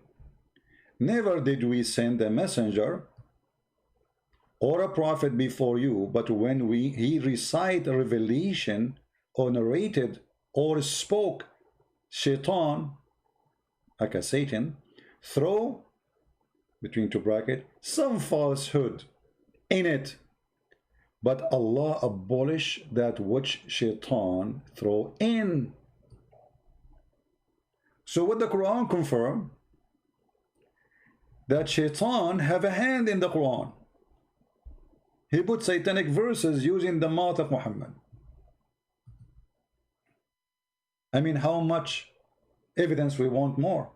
Never did we send a messenger or a prophet before you, but when he recite a revelation or narrated or spoke, Shaitan aka Satan, throw, between two brackets, some falsehood in it. But Allah abolish that which shaitan throw in. So what the Quran confirm? That shaitan have a hand in the Quran. He put satanic verses using the mouth of Muhammad. I mean, how much evidence we want more?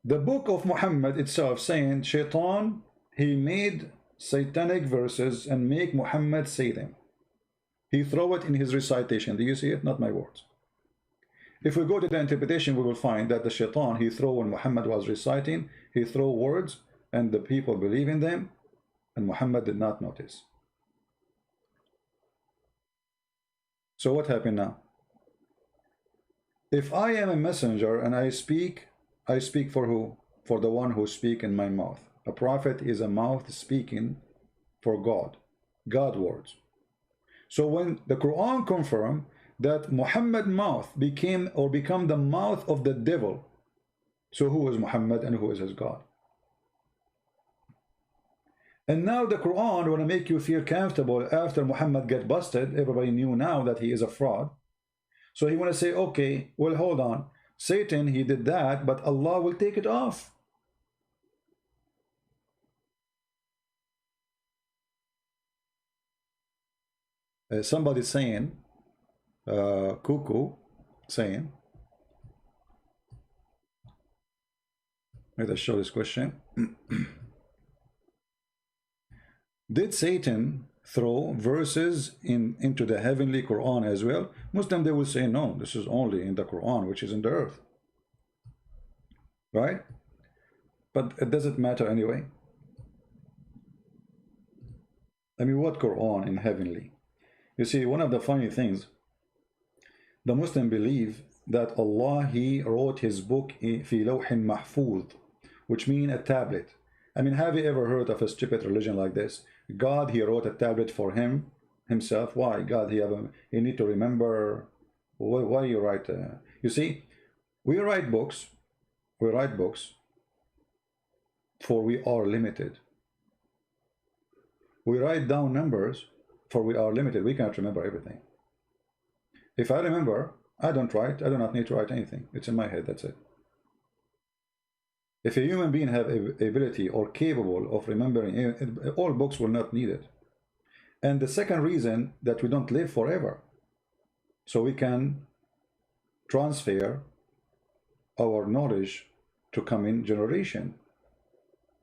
The book of Muhammad itself saying shaitan, he made satanic verses and make Muhammad say them. He throw it in his recitation. Do you see it? Not my words. If we go to the interpretation, we will find that the shaitan, he throw when Muhammad was reciting, he throw words and the people believe in them, and Muhammad did not notice. So what happened now? If I am a messenger and I speak for who? For the one who speak in my mouth. A prophet is a mouth speaking for God words. So when the Quran confirmed that Muhammad's mouth become the mouth of the devil, so who is Muhammad and who is his God? And now the Quran want to make you feel comfortable after Muhammad get busted. Everybody knew now that he is a fraud. So he want to say, okay, well, hold on. Satan, he did that, but Allah will take it off. Somebody saying, Cuckoo saying, let us show this question. Did Satan throw verses into the heavenly Quran as well? Muslim, they will say no, this is only in the Quran, which is in the earth, right? But it doesn't matter anyway. I mean, what Quran in heavenly? You see, one of the funny things, the Muslim believe that Allah, he wrote his book fi lawhin mahfuz, which means a tablet. I mean, have you ever heard of a stupid religion like this? God, he wrote a tablet for himself. Why? God, he need to remember. Why you write? You see, we write books for we are limited. We write down numbers for we are limited. We cannot remember everything. If I remember, I don't write. I do not need to write anything. It's in my head. That's it. If a human being have ability or capable of remembering, all books will not need it. And the second reason that we don't live forever, so we can transfer our knowledge to coming generation.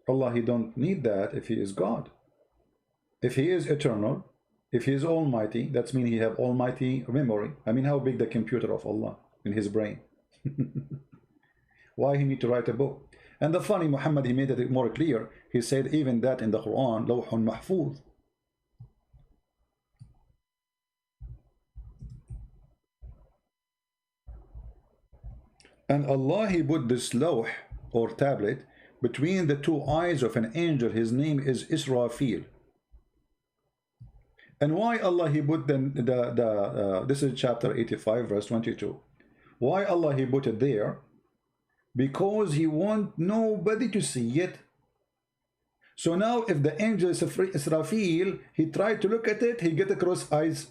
Allah, he don't need that if he is God. If he is eternal, if he is almighty, that means he have almighty memory. I mean, how big the computer of Allah in his brain? Why he need to write a book? And the funny, Muhammad, he made it more clear. He said even that in the Quran, Lawhun Mahfuz. And Allah, he put this lawh or tablet between the two eyes of an angel. His name is Israfil. And why Allah, he put this is chapter 85, verse 22. Why Allah, he put it there? Because he want nobody to see it. So now if the angel Israfil, he tried to look at it, he get across eyes.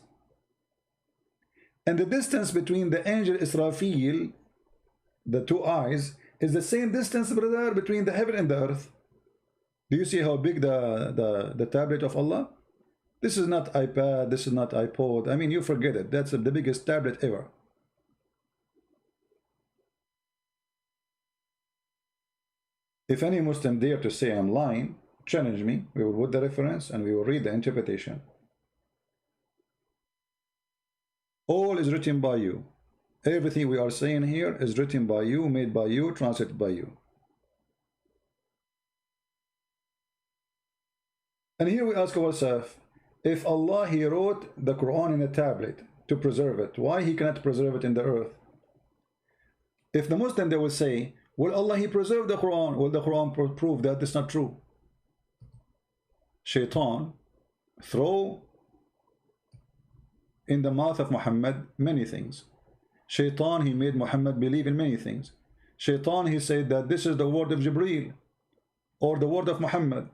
And the distance between the angel Israfil, the two eyes, is the same distance, brother, between the heaven and the earth. Do you see how big the tablet of Allah? This is not iPad, this is not iPod. I mean, you forget it. That's the biggest tablet ever. If any Muslim dare to say I'm lying, challenge me. We will put the reference and we will read the interpretation. All is written by you. Everything we are saying here is written by you, made by you, translated by you. And here we ask ourselves, if Allah, he wrote the Quran in a tablet to preserve it, why he cannot preserve it in the earth? If the Muslim, they will say, well, Allah, he preserved the Quran. Will the Quran prove that it's not true? Shaitan throw in the mouth of Muhammad many things. Shaitan, he made Muhammad believe in many things. Shaitan, he said that this is the word of Jibreel or the word of Muhammad.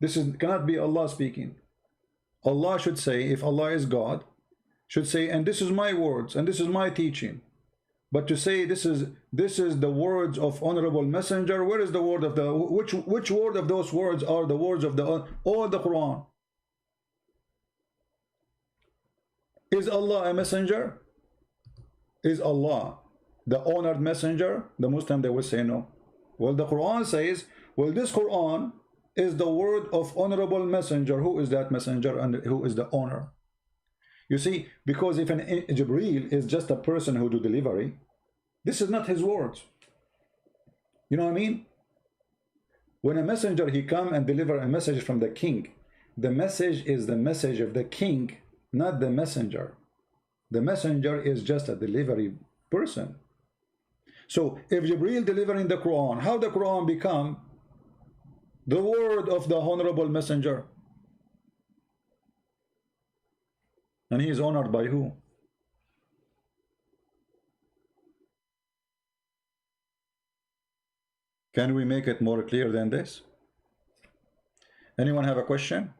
This cannot be Allah speaking. Allah should say, if Allah is God, should say, and this is my words and this is my teaching. But to say this is the words of honorable messenger, where is the word of the which word of those words are the words of the Quran? Is Allah a messenger? Is Allah the honored messenger? The Muslim, they will say no. Well, the Quran says, well, this Quran is the word of honorable messenger. Who is that messenger and who is the honor? You see, because if an Jibreel is just a person who do delivery, this is not his words. You know what I mean? When a messenger, he come and deliver a message from the king, the message is the message of the king, not the messenger. The messenger is just a delivery person. So if Jibreel delivering the Quran, how the Quran become the word of the honorable messenger? And he is honored by who? Can we make it more clear than this? Anyone have a question?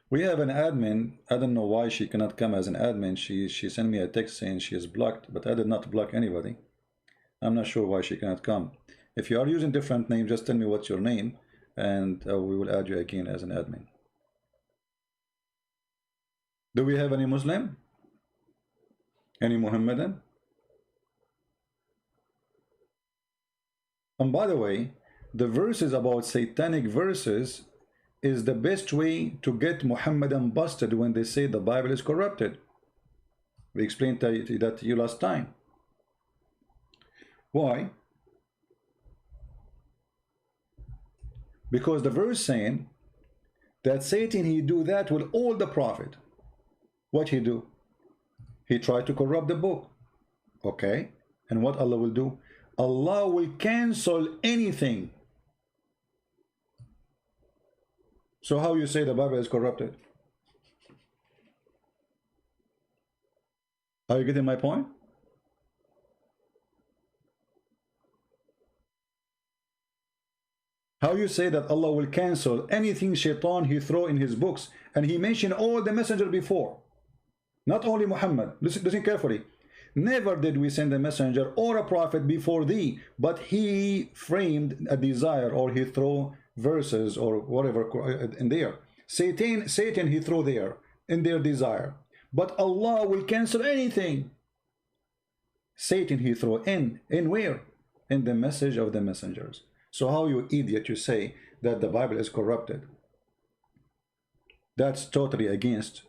We have an admin. I don't know why she cannot come as an admin. She sent me a text saying she is blocked, but I did not block anybody. I'm not sure why she cannot come. If you are using different names, just tell me what's your name, and we will add you again as an admin. Do we have any Muslim? Any Muhammadan? And by the way, the verses about satanic verses is the best way to get Muhammadan busted when they say the Bible is corrupted. We explained that to you last time. Why? Because the verse saying that Satan, he do that with all the prophet. What he do? He tried to corrupt the book. Okay. And what Allah will do? Allah will cancel anything. So how you say the Bible is corrupted? Are you getting my point? How you say that Allah will cancel anything Shaitan he throw in his books, and he mentioned all the messenger before, not only Muhammad. Listen carefully. Never did we send a messenger or a prophet before thee, but he framed a desire, or he throw verses or whatever in there. Satan he throw there in their desire, but Allah will cancel anything Satan he throw in where? In the message of the messengers. So how, you idiot, you say that the Bible is corrupted? That's totally against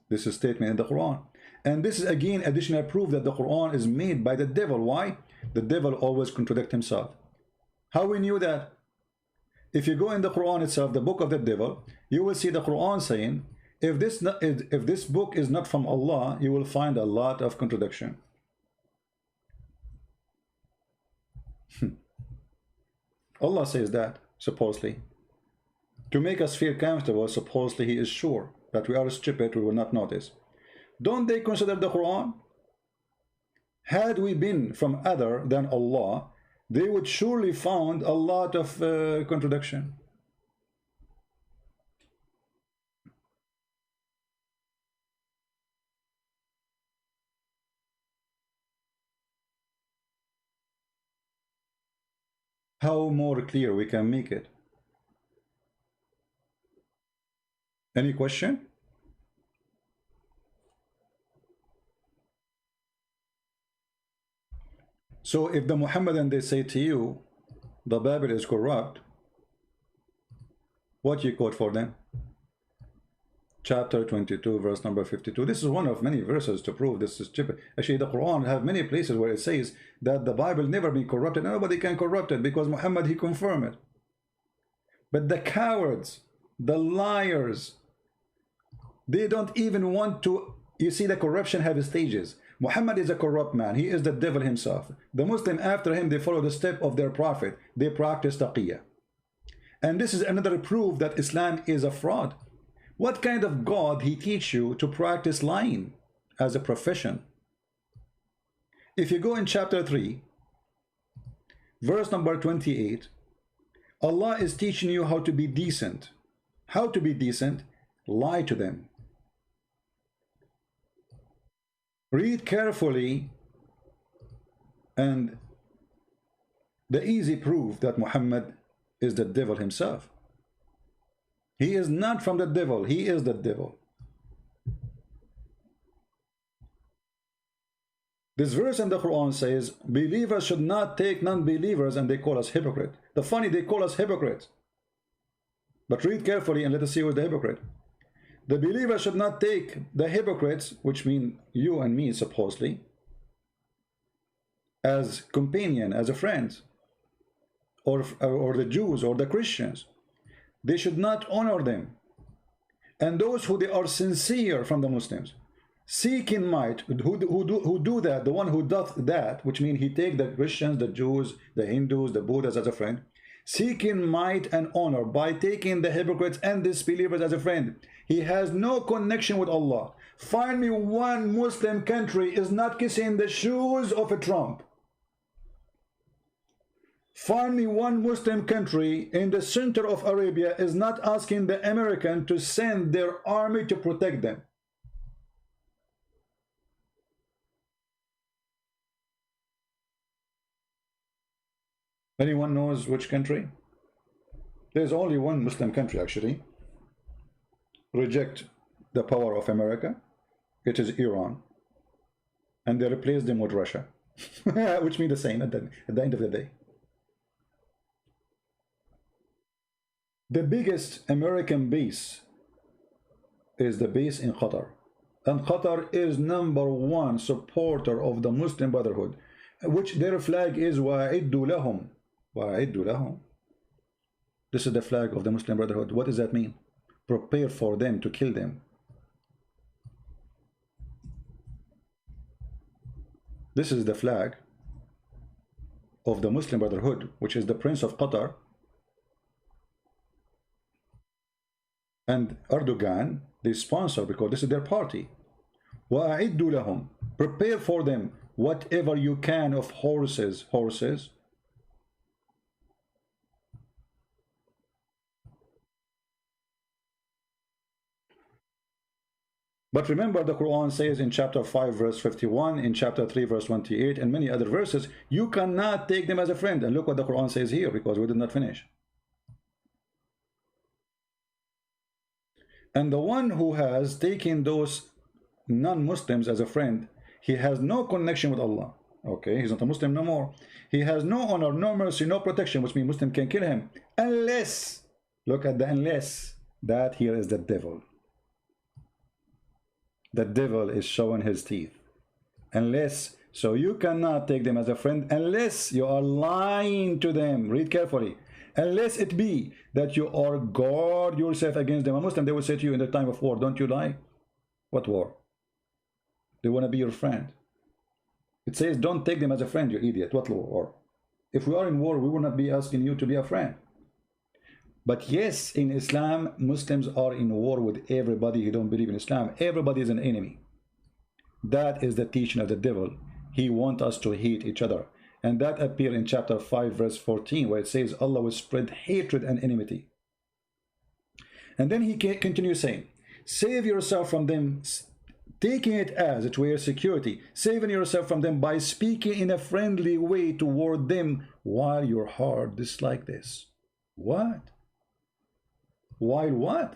this statement in the Quran. And this is again additional proof that the Quran is made by the devil. Why? The devil always contradicts himself. How we knew that? If you go in the Quran itself, the book of the devil, you will see the Quran saying, if this book is not from Allah, you will find a lot of contradiction. Allah says that, supposedly. To make us feel comfortable, supposedly he is sure that we are stupid, we will not notice. Don't they consider the Quran? Had we been from other than Allah, they would surely found a lot of contradiction. How more clear we can make it? Any question? So if the Muhammadan, they say to you the Bible is corrupt, what you quote for them? Chapter 22, verse number 52. This is one of many verses to prove this is stupid. Actually, the Quran have many places where it says that the Bible never been corrupted. Nobody can corrupt it because Muhammad, he confirmed it. But the cowards, the liars, they don't even want to. You see, the corruption have stages. Muhammad is a corrupt man. He is the devil himself. The Muslim after him, they follow the step of their prophet. They practice taqiyya. And this is another proof that Islam is a fraud. What kind of God he teach you to practice lying? as a profession. If you go in chapter 3, verse number 28, Allah is teaching you how to be decent. How to be decent? Lie to them. Read carefully, and the easy proof that Muhammad is the devil himself. He is not from the devil, he is the devil. This verse in the Quran says, believers should not take non-believers, and they call us hypocrite. The funny, they call us hypocrites. But read carefully and let us see who's the hypocrite. The believers should not take the hypocrites, which mean you and me supposedly, as companion, as a friend, or the Jews or the Christians. They should not honor them. And those who they are sincere from the Muslims, seeking might, who do that, the one who doth that, which means he take the Christians, the Jews, the Hindus, the Buddhas as a friend, seeking might and honor by taking the hypocrites and disbelievers as a friend. He has no connection with Allah. Find me one Muslim country is not kissing the shoes of a Trump. Find me one Muslim country in the center of Arabia is not asking the American to send their army to protect them. Anyone knows which country? There's only one Muslim country actually. Reject the power of America. It is Iran. And they replaced them with Russia. Which means the same at the end of the day. The biggest American base is the base in Qatar. And Qatar is #1 supporter of the Muslim Brotherhood, which their flag is وَأَعِدُّ لَهُمْ. وَأَعِدُّ لَهُمْ. This is the flag of the Muslim Brotherhood. What does that mean? Prepare for them to kill them. This is the flag of the Muslim Brotherhood, which is the Prince of Qatar. And Erdogan, they sponsor because this is their party. وَأَعِدُّ لَهُمْ. Prepare for them whatever you can of horses. But remember, the Quran says in chapter 5 verse 51, in chapter 3 verse 28, and many other verses, you cannot take them as a friend. And look what the Quran says here, because we did not finish. And the one who has taken those non-Muslims as a friend, he has no connection with Allah. Okay, he's not a Muslim no more. He has no honor, no mercy, no protection, which means Muslim can kill him. Unless, look at the unless, that here is the devil. The devil is showing his teeth. Unless, so you cannot take them as a friend unless you are lying to them. Read carefully. Unless it be that you are guard yourself against them. A Muslim, they will say to you in the time of war, don't you lie? What war? They want to be your friend. It says don't take them as a friend, you idiot. What war? If we are in war, we will not be asking you to be a friend. But yes, in Islam, Muslims are in war with everybody who don't believe in Islam. Everybody is an enemy. That is the teaching of the devil. He wants us to hate each other. And that appears in chapter 5 verse 14, where it says Allah will spread hatred and enmity. And then he continues saying, save yourself from them, taking it as it were security, saving yourself from them by speaking in a friendly way toward them while your heart dislike this. What? While what?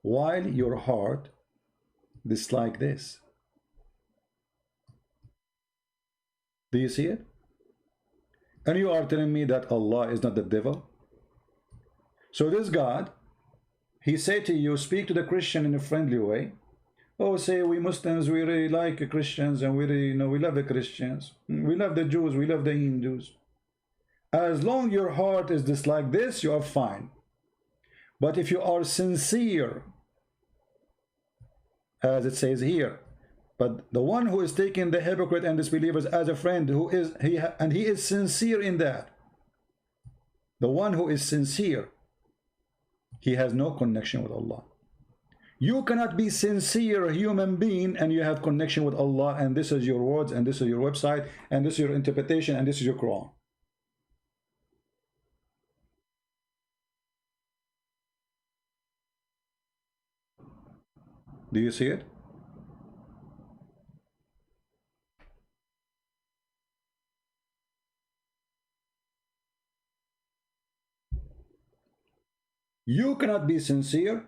While your heart dislike this. Do you see it? And you are telling me that Allah is not the devil? So this God, he said to you, speak to the Christian in a friendly way. Oh, say we Muslims, we really like Christians, and we really, we love the Christians. We love the Jews, we love the Hindus. As long your heart is dislike this, you are fine. But if you are sincere, as it says here, but the one who is taking the hypocrite and disbelievers as a friend, he is sincere in that. The one who is sincere, he has no connection with Allah. You cannot be sincere human being and you have connection with Allah, and this is your words, and this is your website, and this is your interpretation, and this is your Quran. Do you see it? You cannot be sincere,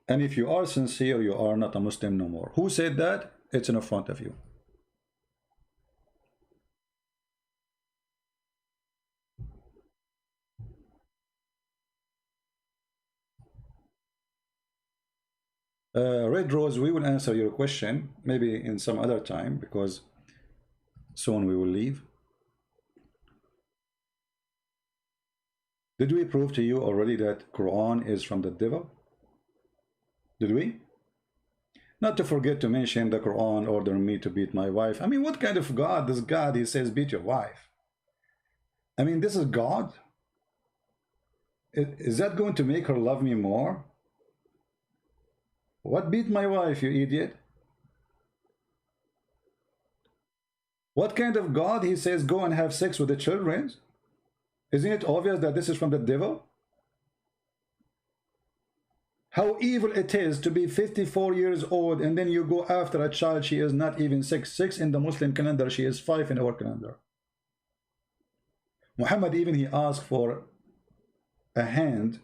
and if you are sincere, you are not a Muslim no more. Who said that? It's in front of you. Red Rose, we will answer your question maybe in some other time because soon we will leave. Did we prove to you already that Quran is from the devil? Did we? Not to forget to mention the Quran ordered me to beat my wife. I mean, what kind of God? This God, he says, beat your wife. I mean, this is God? Is that going to make her love me more? What beat my wife, you idiot? What kind of God, he says, go and have sex with the children? Isn't it obvious that this is from the devil? How evil it is to be 54 years old and then you go after a child, she is not even 6. 6 in the Muslim calendar, she is 5 in our calendar. Muhammad even he asked for a hand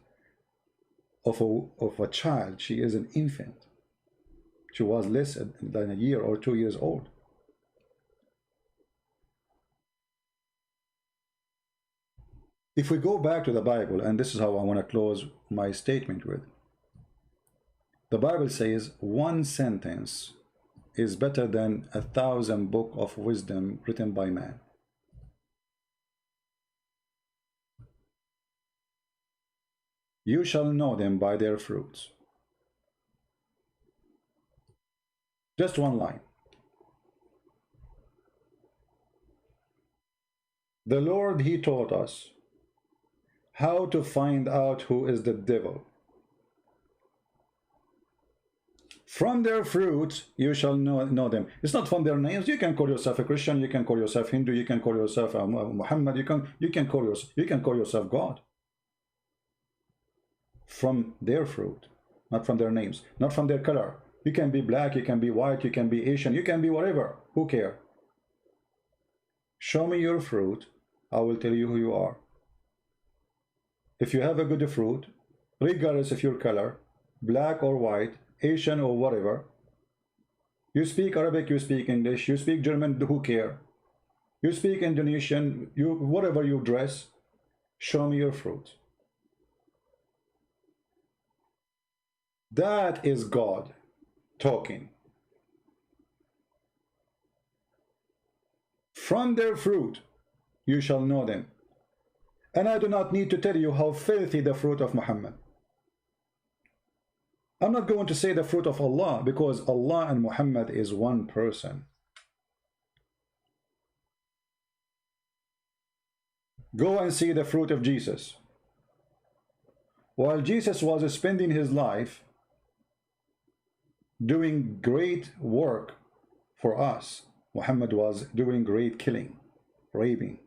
of a child. She is an infant. She was less than a year or 2 years old. If we go back to the Bible, and this is how I want to close my statement with, the Bible says one sentence is better than 1,000 books of wisdom written by man. You shall know them by their fruits. Just one line. The Lord, he taught us how to find out who is the devil. From their fruits you shall know them. It's not from their names. You can call yourself a Christian, you can call yourself Hindu, you can call yourself Muhammad, you can call yourself God. From their fruit, not from their names, not from their color. You can be black, you can be white, you can be Asian, you can be whatever. Who cares? Show me your fruit, I will tell you who you are. If you have a good fruit, regardless of your color, black or white, Asian or whatever, you speak Arabic, you speak English, you speak German, who care? You speak Indonesian, whatever you dress, show me your fruit. That is God talking. From their fruit you shall know them. And I do not need to tell you how filthy the fruit of Muhammad. I'm not going to say the fruit of Allah because Allah and Muhammad is one person. Go and see the fruit of Jesus. While Jesus was spending his life doing great work for us, Muhammad was doing great killing, raping,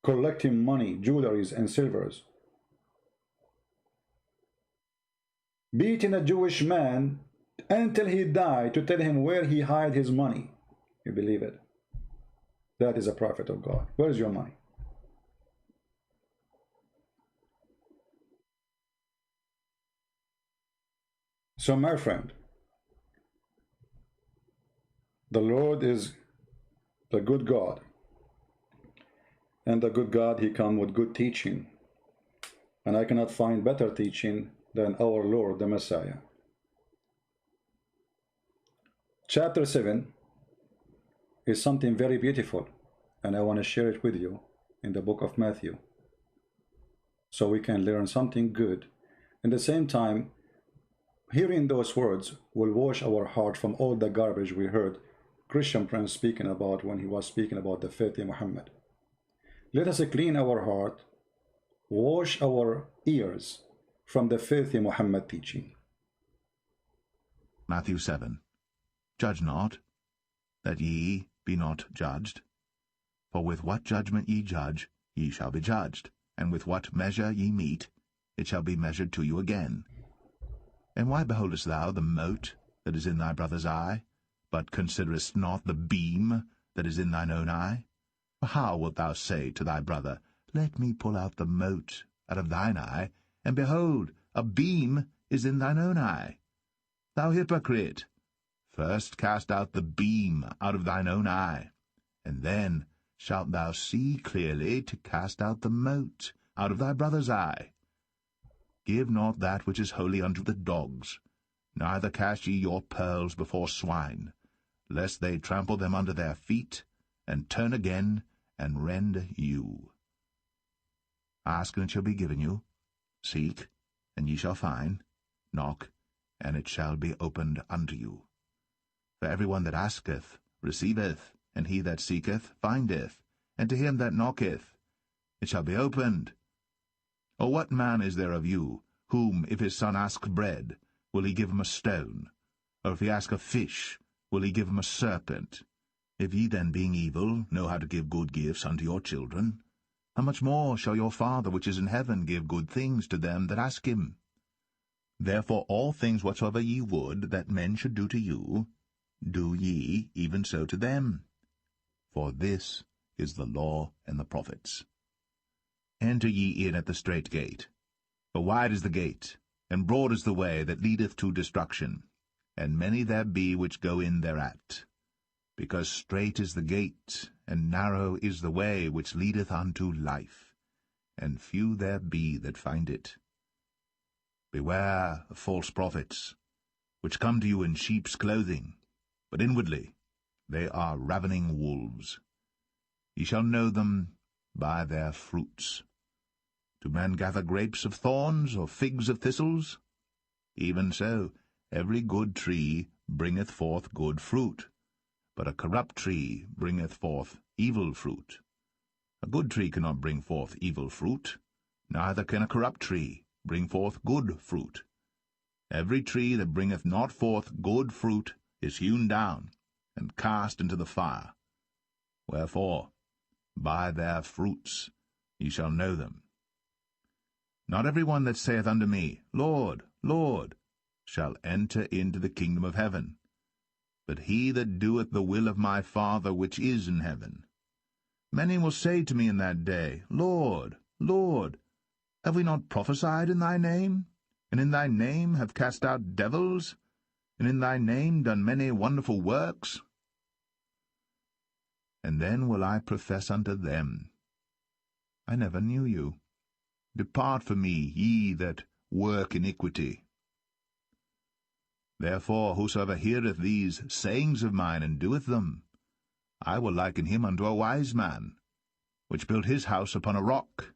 collecting money, jewelries and silvers, beating a Jewish man until he died to tell him where he hid his money. You believe it? That is a prophet of God. Where is your money? So my friend, the Lord is the good God, and the good God, he come with good teaching, and I cannot find better teaching than our Lord the Messiah. Chapter 7 is something very beautiful, and I want to share it with you in the book of Matthew, so we can learn something good. At the same time, hearing those words will wash our heart from all the garbage we heard Christian Prince speaking about when he was speaking about the filthy Muhammad. Let us clean our heart, wash our ears from the filthy Muhammad teaching. Matthew 7. Judge not, that ye be not judged. For with what judgment ye judge, ye shall be judged, and with what measure ye mete, it shall be measured to you again. And why beholdest thou the mote that is in thy brother's eye, but considerest not the beam that is in thine own eye? For how wilt thou say to thy brother, Let me pull out the mote out of thine eye, and behold, a beam is in thine own eye? Thou hypocrite, first cast out the beam out of thine own eye, and then shalt thou see clearly to cast out the mote out of thy brother's eye. Give not that which is holy unto the dogs, neither cast ye your pearls before swine, lest they trample them under their feet, and turn again, and rend you. Ask, and it shall be given you. Seek, and ye shall find. Knock, and it shall be opened unto you. For every one that asketh receiveth, and he that seeketh findeth, and to him that knocketh it shall be opened. Or what man is there of you, whom, if his son ask bread, will he give him a stone? Or if he ask a fish, will he give him a serpent? If ye then, being evil, know how to give good gifts unto your children, how much more shall your Father which is in heaven give good things to them that ask him? Therefore all things whatsoever ye would that men should do to you, do ye even so to them. For this is the law and the prophets. Enter ye in at the strait gate. For wide is the gate, and broad is the way that leadeth to destruction, and many there be which go in thereat. Because strait is the gate, and narrow is the way which leadeth unto life, and few there be that find it. Beware of false prophets, which come to you in sheep's clothing, but inwardly they are ravening wolves. Ye shall know them by their fruits. Do men gather grapes of thorns, or figs of thistles? Even so, every good tree bringeth forth good fruit, but a corrupt tree bringeth forth evil fruit. A good tree cannot bring forth evil fruit, neither can a corrupt tree bring forth good fruit. Every tree that bringeth not forth good fruit is hewn down, and cast into the fire. Wherefore, by their fruits ye shall know them. Not every one that saith unto me, Lord, Lord, shall enter into the kingdom of heaven, but he that doeth the will of my Father which is in heaven. Many will say to me in that day, Lord, Lord, have we not prophesied in thy name, and in thy name have cast out devils, and in thy name done many wonderful works? And then will I profess unto them, I never knew you. Depart from me, ye that work iniquity. Therefore whosoever heareth these sayings of mine, and doeth them, I will liken him unto a wise man, which built his house upon a rock.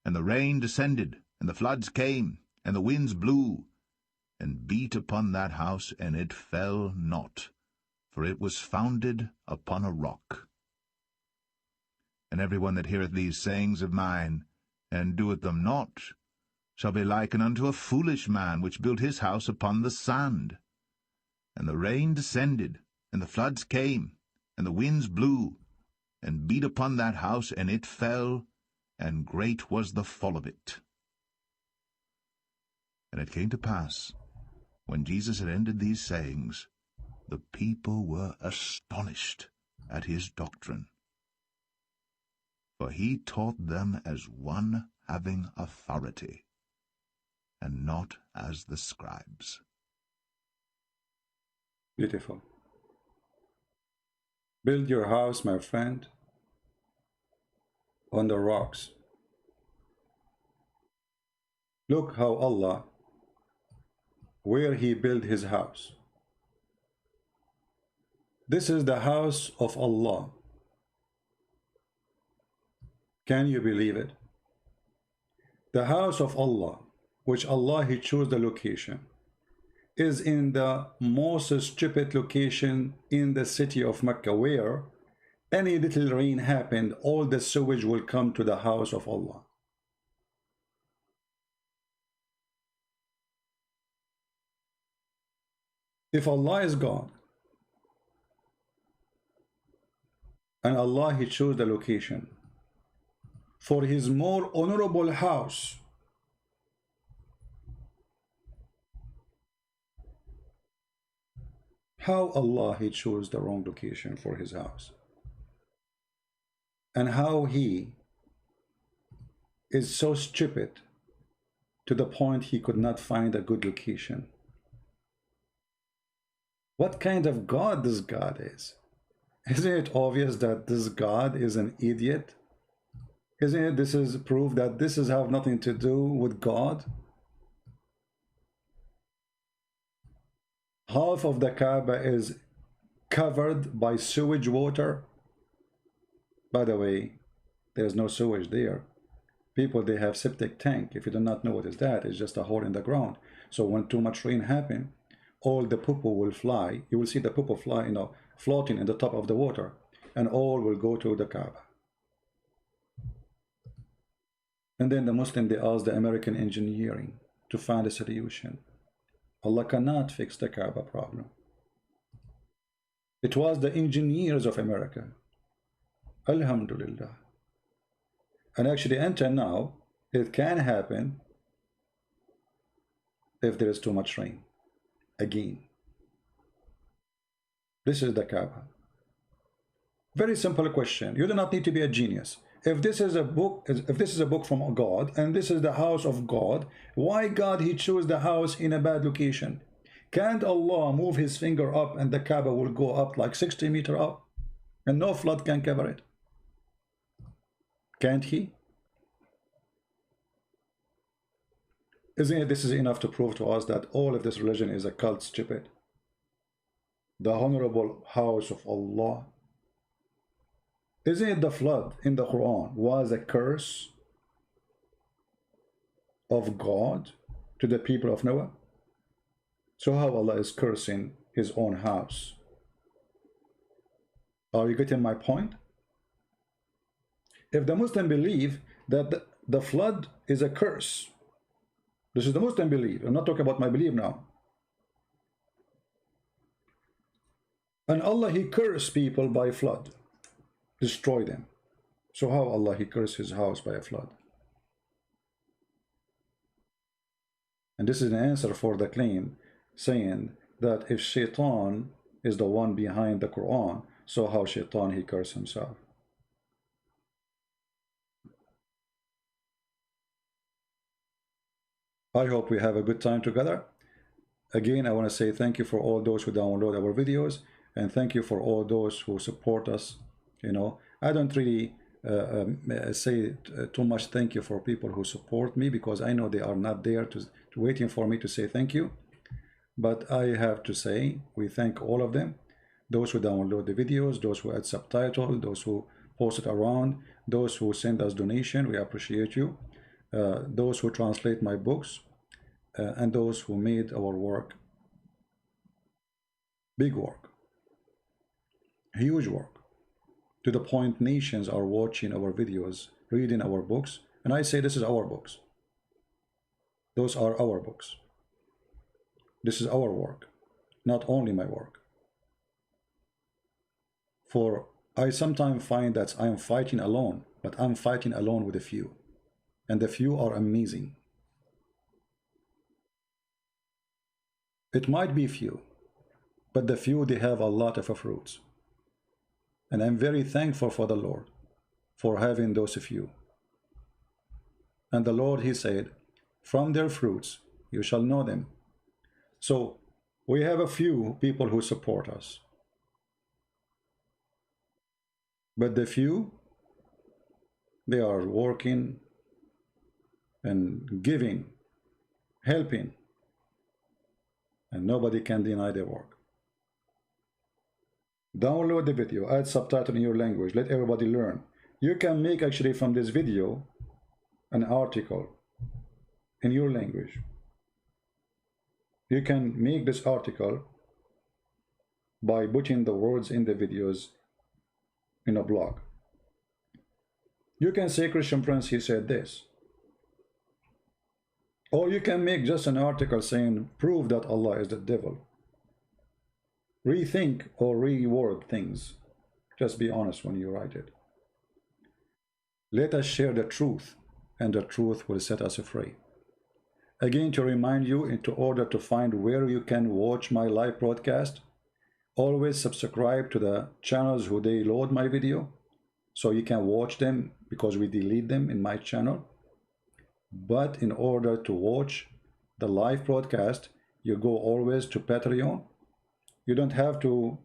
And the rain descended, and the floods came, and the winds blew, and beat upon that house, and it fell not, for it was founded upon a rock. And every one that heareth these sayings of mine, and doeth them not, shall be likened unto a foolish man, which built his house upon the sand. And the rain descended, and the floods came, and the winds blew, and beat upon that house, and it fell, and great was the fall of it. And it came to pass, when Jesus had ended these sayings, the people were astonished at his doctrine. For he taught them as one having authority, and not as the scribes. Beautiful. Build your house, my friend, on the rocks. Look how Allah, where he built his house. This is the house of Allah. Can you believe it? The house of Allah, which Allah he chose the location, is in the most stupid location in the city of Mecca, where any little rain happened, all the sewage will come to the house of Allah. If Allah is God and Allah he chose the location for his more honorable house, how Allah he chose the wrong location for his house, and how he is so stupid to the point he could not find a good location. What kind of God this God is? Isn't it obvious that this God is an idiot? Isn't it this is proof that this is have nothing to do with God? Half of the Kaaba is covered by sewage water. By the way, there's no sewage there. People, they have septic tank. If you do not know what is that, it's just a hole in the ground. So when too much rain happen, all the poo will fly. You will see the poo fly, floating in the top of the water, and all will go to the Kaaba. And then the Muslim, they ask the American engineering to find a solution. Allah cannot fix the Kaaba problem. It was the engineers of America. Alhamdulillah. And actually, until now, it can happen if there is too much rain. Again, this is the Kaaba. Very simple question. You do not need to be a genius. If this is a book from God, and this is the house of God, why God he chose the house in a bad location? Can't Allah move his finger up and the Kaaba will go up like 60 meters up, and no flood can cover it? Can't he? Isn't it this is enough to prove to us that all of this religion is a cult, stupid? The honorable house of Allah. Isn't it the flood in the Quran was a curse of God to the people of Noah? So how Allah is cursing his own house? Are you getting my point? If the Muslim believe that the flood is a curse, this is the Muslim belief. I'm not talking about my belief now. And Allah he cursed people by flood, destroy them. So how Allah he cursed his house by a flood? And this is an answer for the claim saying that if Shaitan is the one behind the Quran, so how Shaitan he cursed himself? I hope we have a good time together. Again, I want to say thank you for all those who download our videos, and thank you for all those who support us. I don't really say too much thank you for people who support me, because I know they are not there to waiting for me to say thank you. But I have to say we thank all of them, those who download the videos, those who add subtitle, those who post it around, those who send us donation. We appreciate you. Those who translate my books, and those who made our work big work, huge work, to the point nations are watching our videos, reading our books, and I say this is our books. Those are our books. This is our work, not only my work. For I sometimes find that I am fighting alone, but I'm fighting alone with a few. And the few are amazing. It might be few, but the few, they have a lot of fruits. And I'm very thankful for the Lord for having those few. And the Lord, he said, from their fruits you shall know them. So we have a few people who support us. But the few, they are working and giving, helping, and nobody can deny their work. Download the video, add subtitle in your language, let everybody learn. You can make actually from this video an article in your language. You can make this article by putting the words in the videos in a blog. You can say Christian Prince, he said this. Or you can make just an article saying, prove that Allah is the devil. rethink or reword things. Just be honest when you write it. Let us share the truth, and the truth will set us free. Again, to remind you, in order to find where you can watch my live broadcast, always subscribe to the channels who they load my video, so you can watch them, because we delete them in my channel. But in order to watch the live broadcast, you go always to Patreon. You don't have to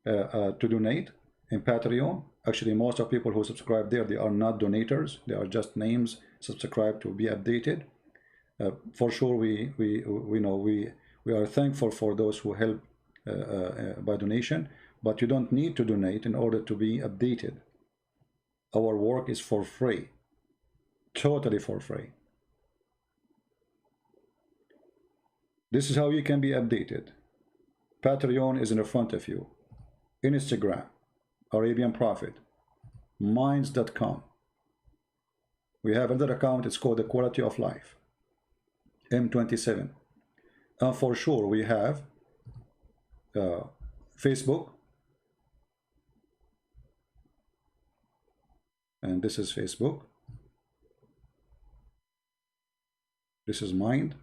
donate in Patreon. Actually, most of people who subscribe there, they are not donators. They are just names subscribed to be updated. For sure, we are thankful for those who help by donation, but you don't need to donate in order to be updated. Our work is for free, totally for free. This is how you can be updated. Patreon is in the front of you. Instagram, Arabian Prophet, Minds.com. We have another account, it's called The Quality of Life, M27. And for sure, we have Facebook. And this is Facebook. This is Mind.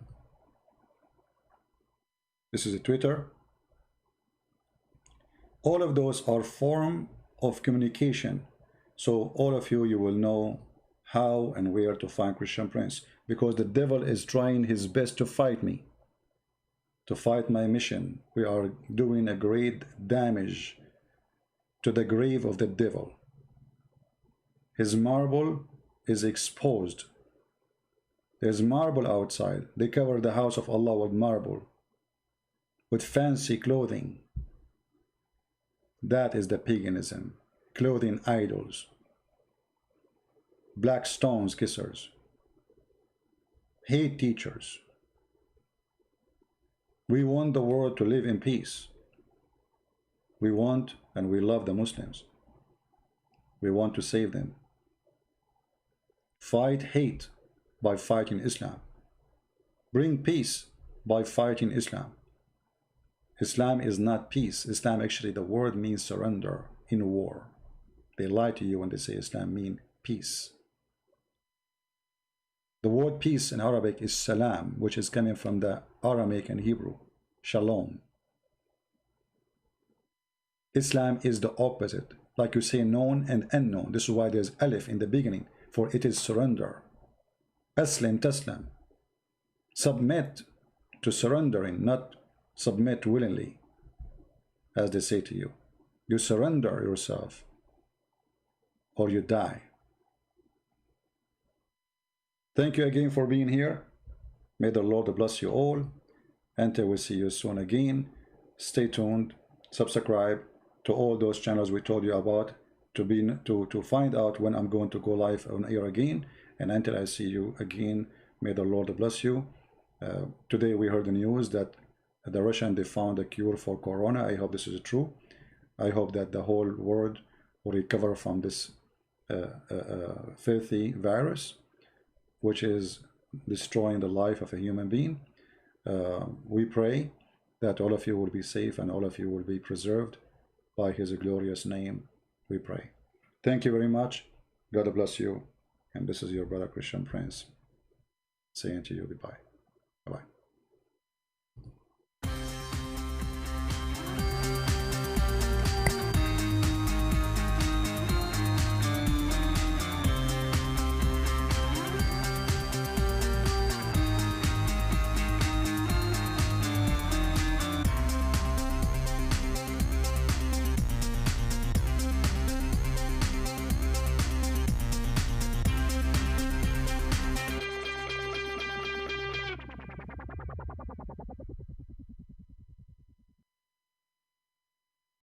This is a Twitter. All of those are form of communication. So all of you, you will know how and where to find Christian Prince, because the devil is trying his best to fight me, to fight my mission. We are doing a great damage to the grave of the devil. His marble is exposed. There's marble outside. They cover the house of Allah with marble, with fancy clothing. That is the paganism, clothing idols, black stones kissers, hate teachers. We want the world to live in peace. We want and we love the Muslims. We want to save them. Fight hate by fighting Islam. Bring peace by fighting Islam. Islam is not peace. Islam, actually, the word means surrender in war. They lie to you when they say Islam means peace. The word peace in Arabic is salam, which is coming from the Aramaic and Hebrew, shalom. Islam is the opposite. Like you say, known and unknown. This is why there's alif in the beginning, for it is surrender. Aslim taslam. Submit to surrendering, not submit willingly, as they say to you. You surrender yourself or you die. Thank you again for being here. May the Lord bless you all. Until we see you soon again, stay tuned, subscribe to all those channels we told you about to find out when I'm going to go live on air again. And until I see you again, may the Lord bless you. Today we heard the news that the Russians, they found a cure for corona. I hope this is true. I hope that the whole world will recover from this filthy virus, which is destroying the life of a human being. We pray that all of you will be safe and all of you will be preserved by his glorious name. We pray. Thank you very much. God bless you. And this is your brother Christian Prince saying to you goodbye. Bye-bye.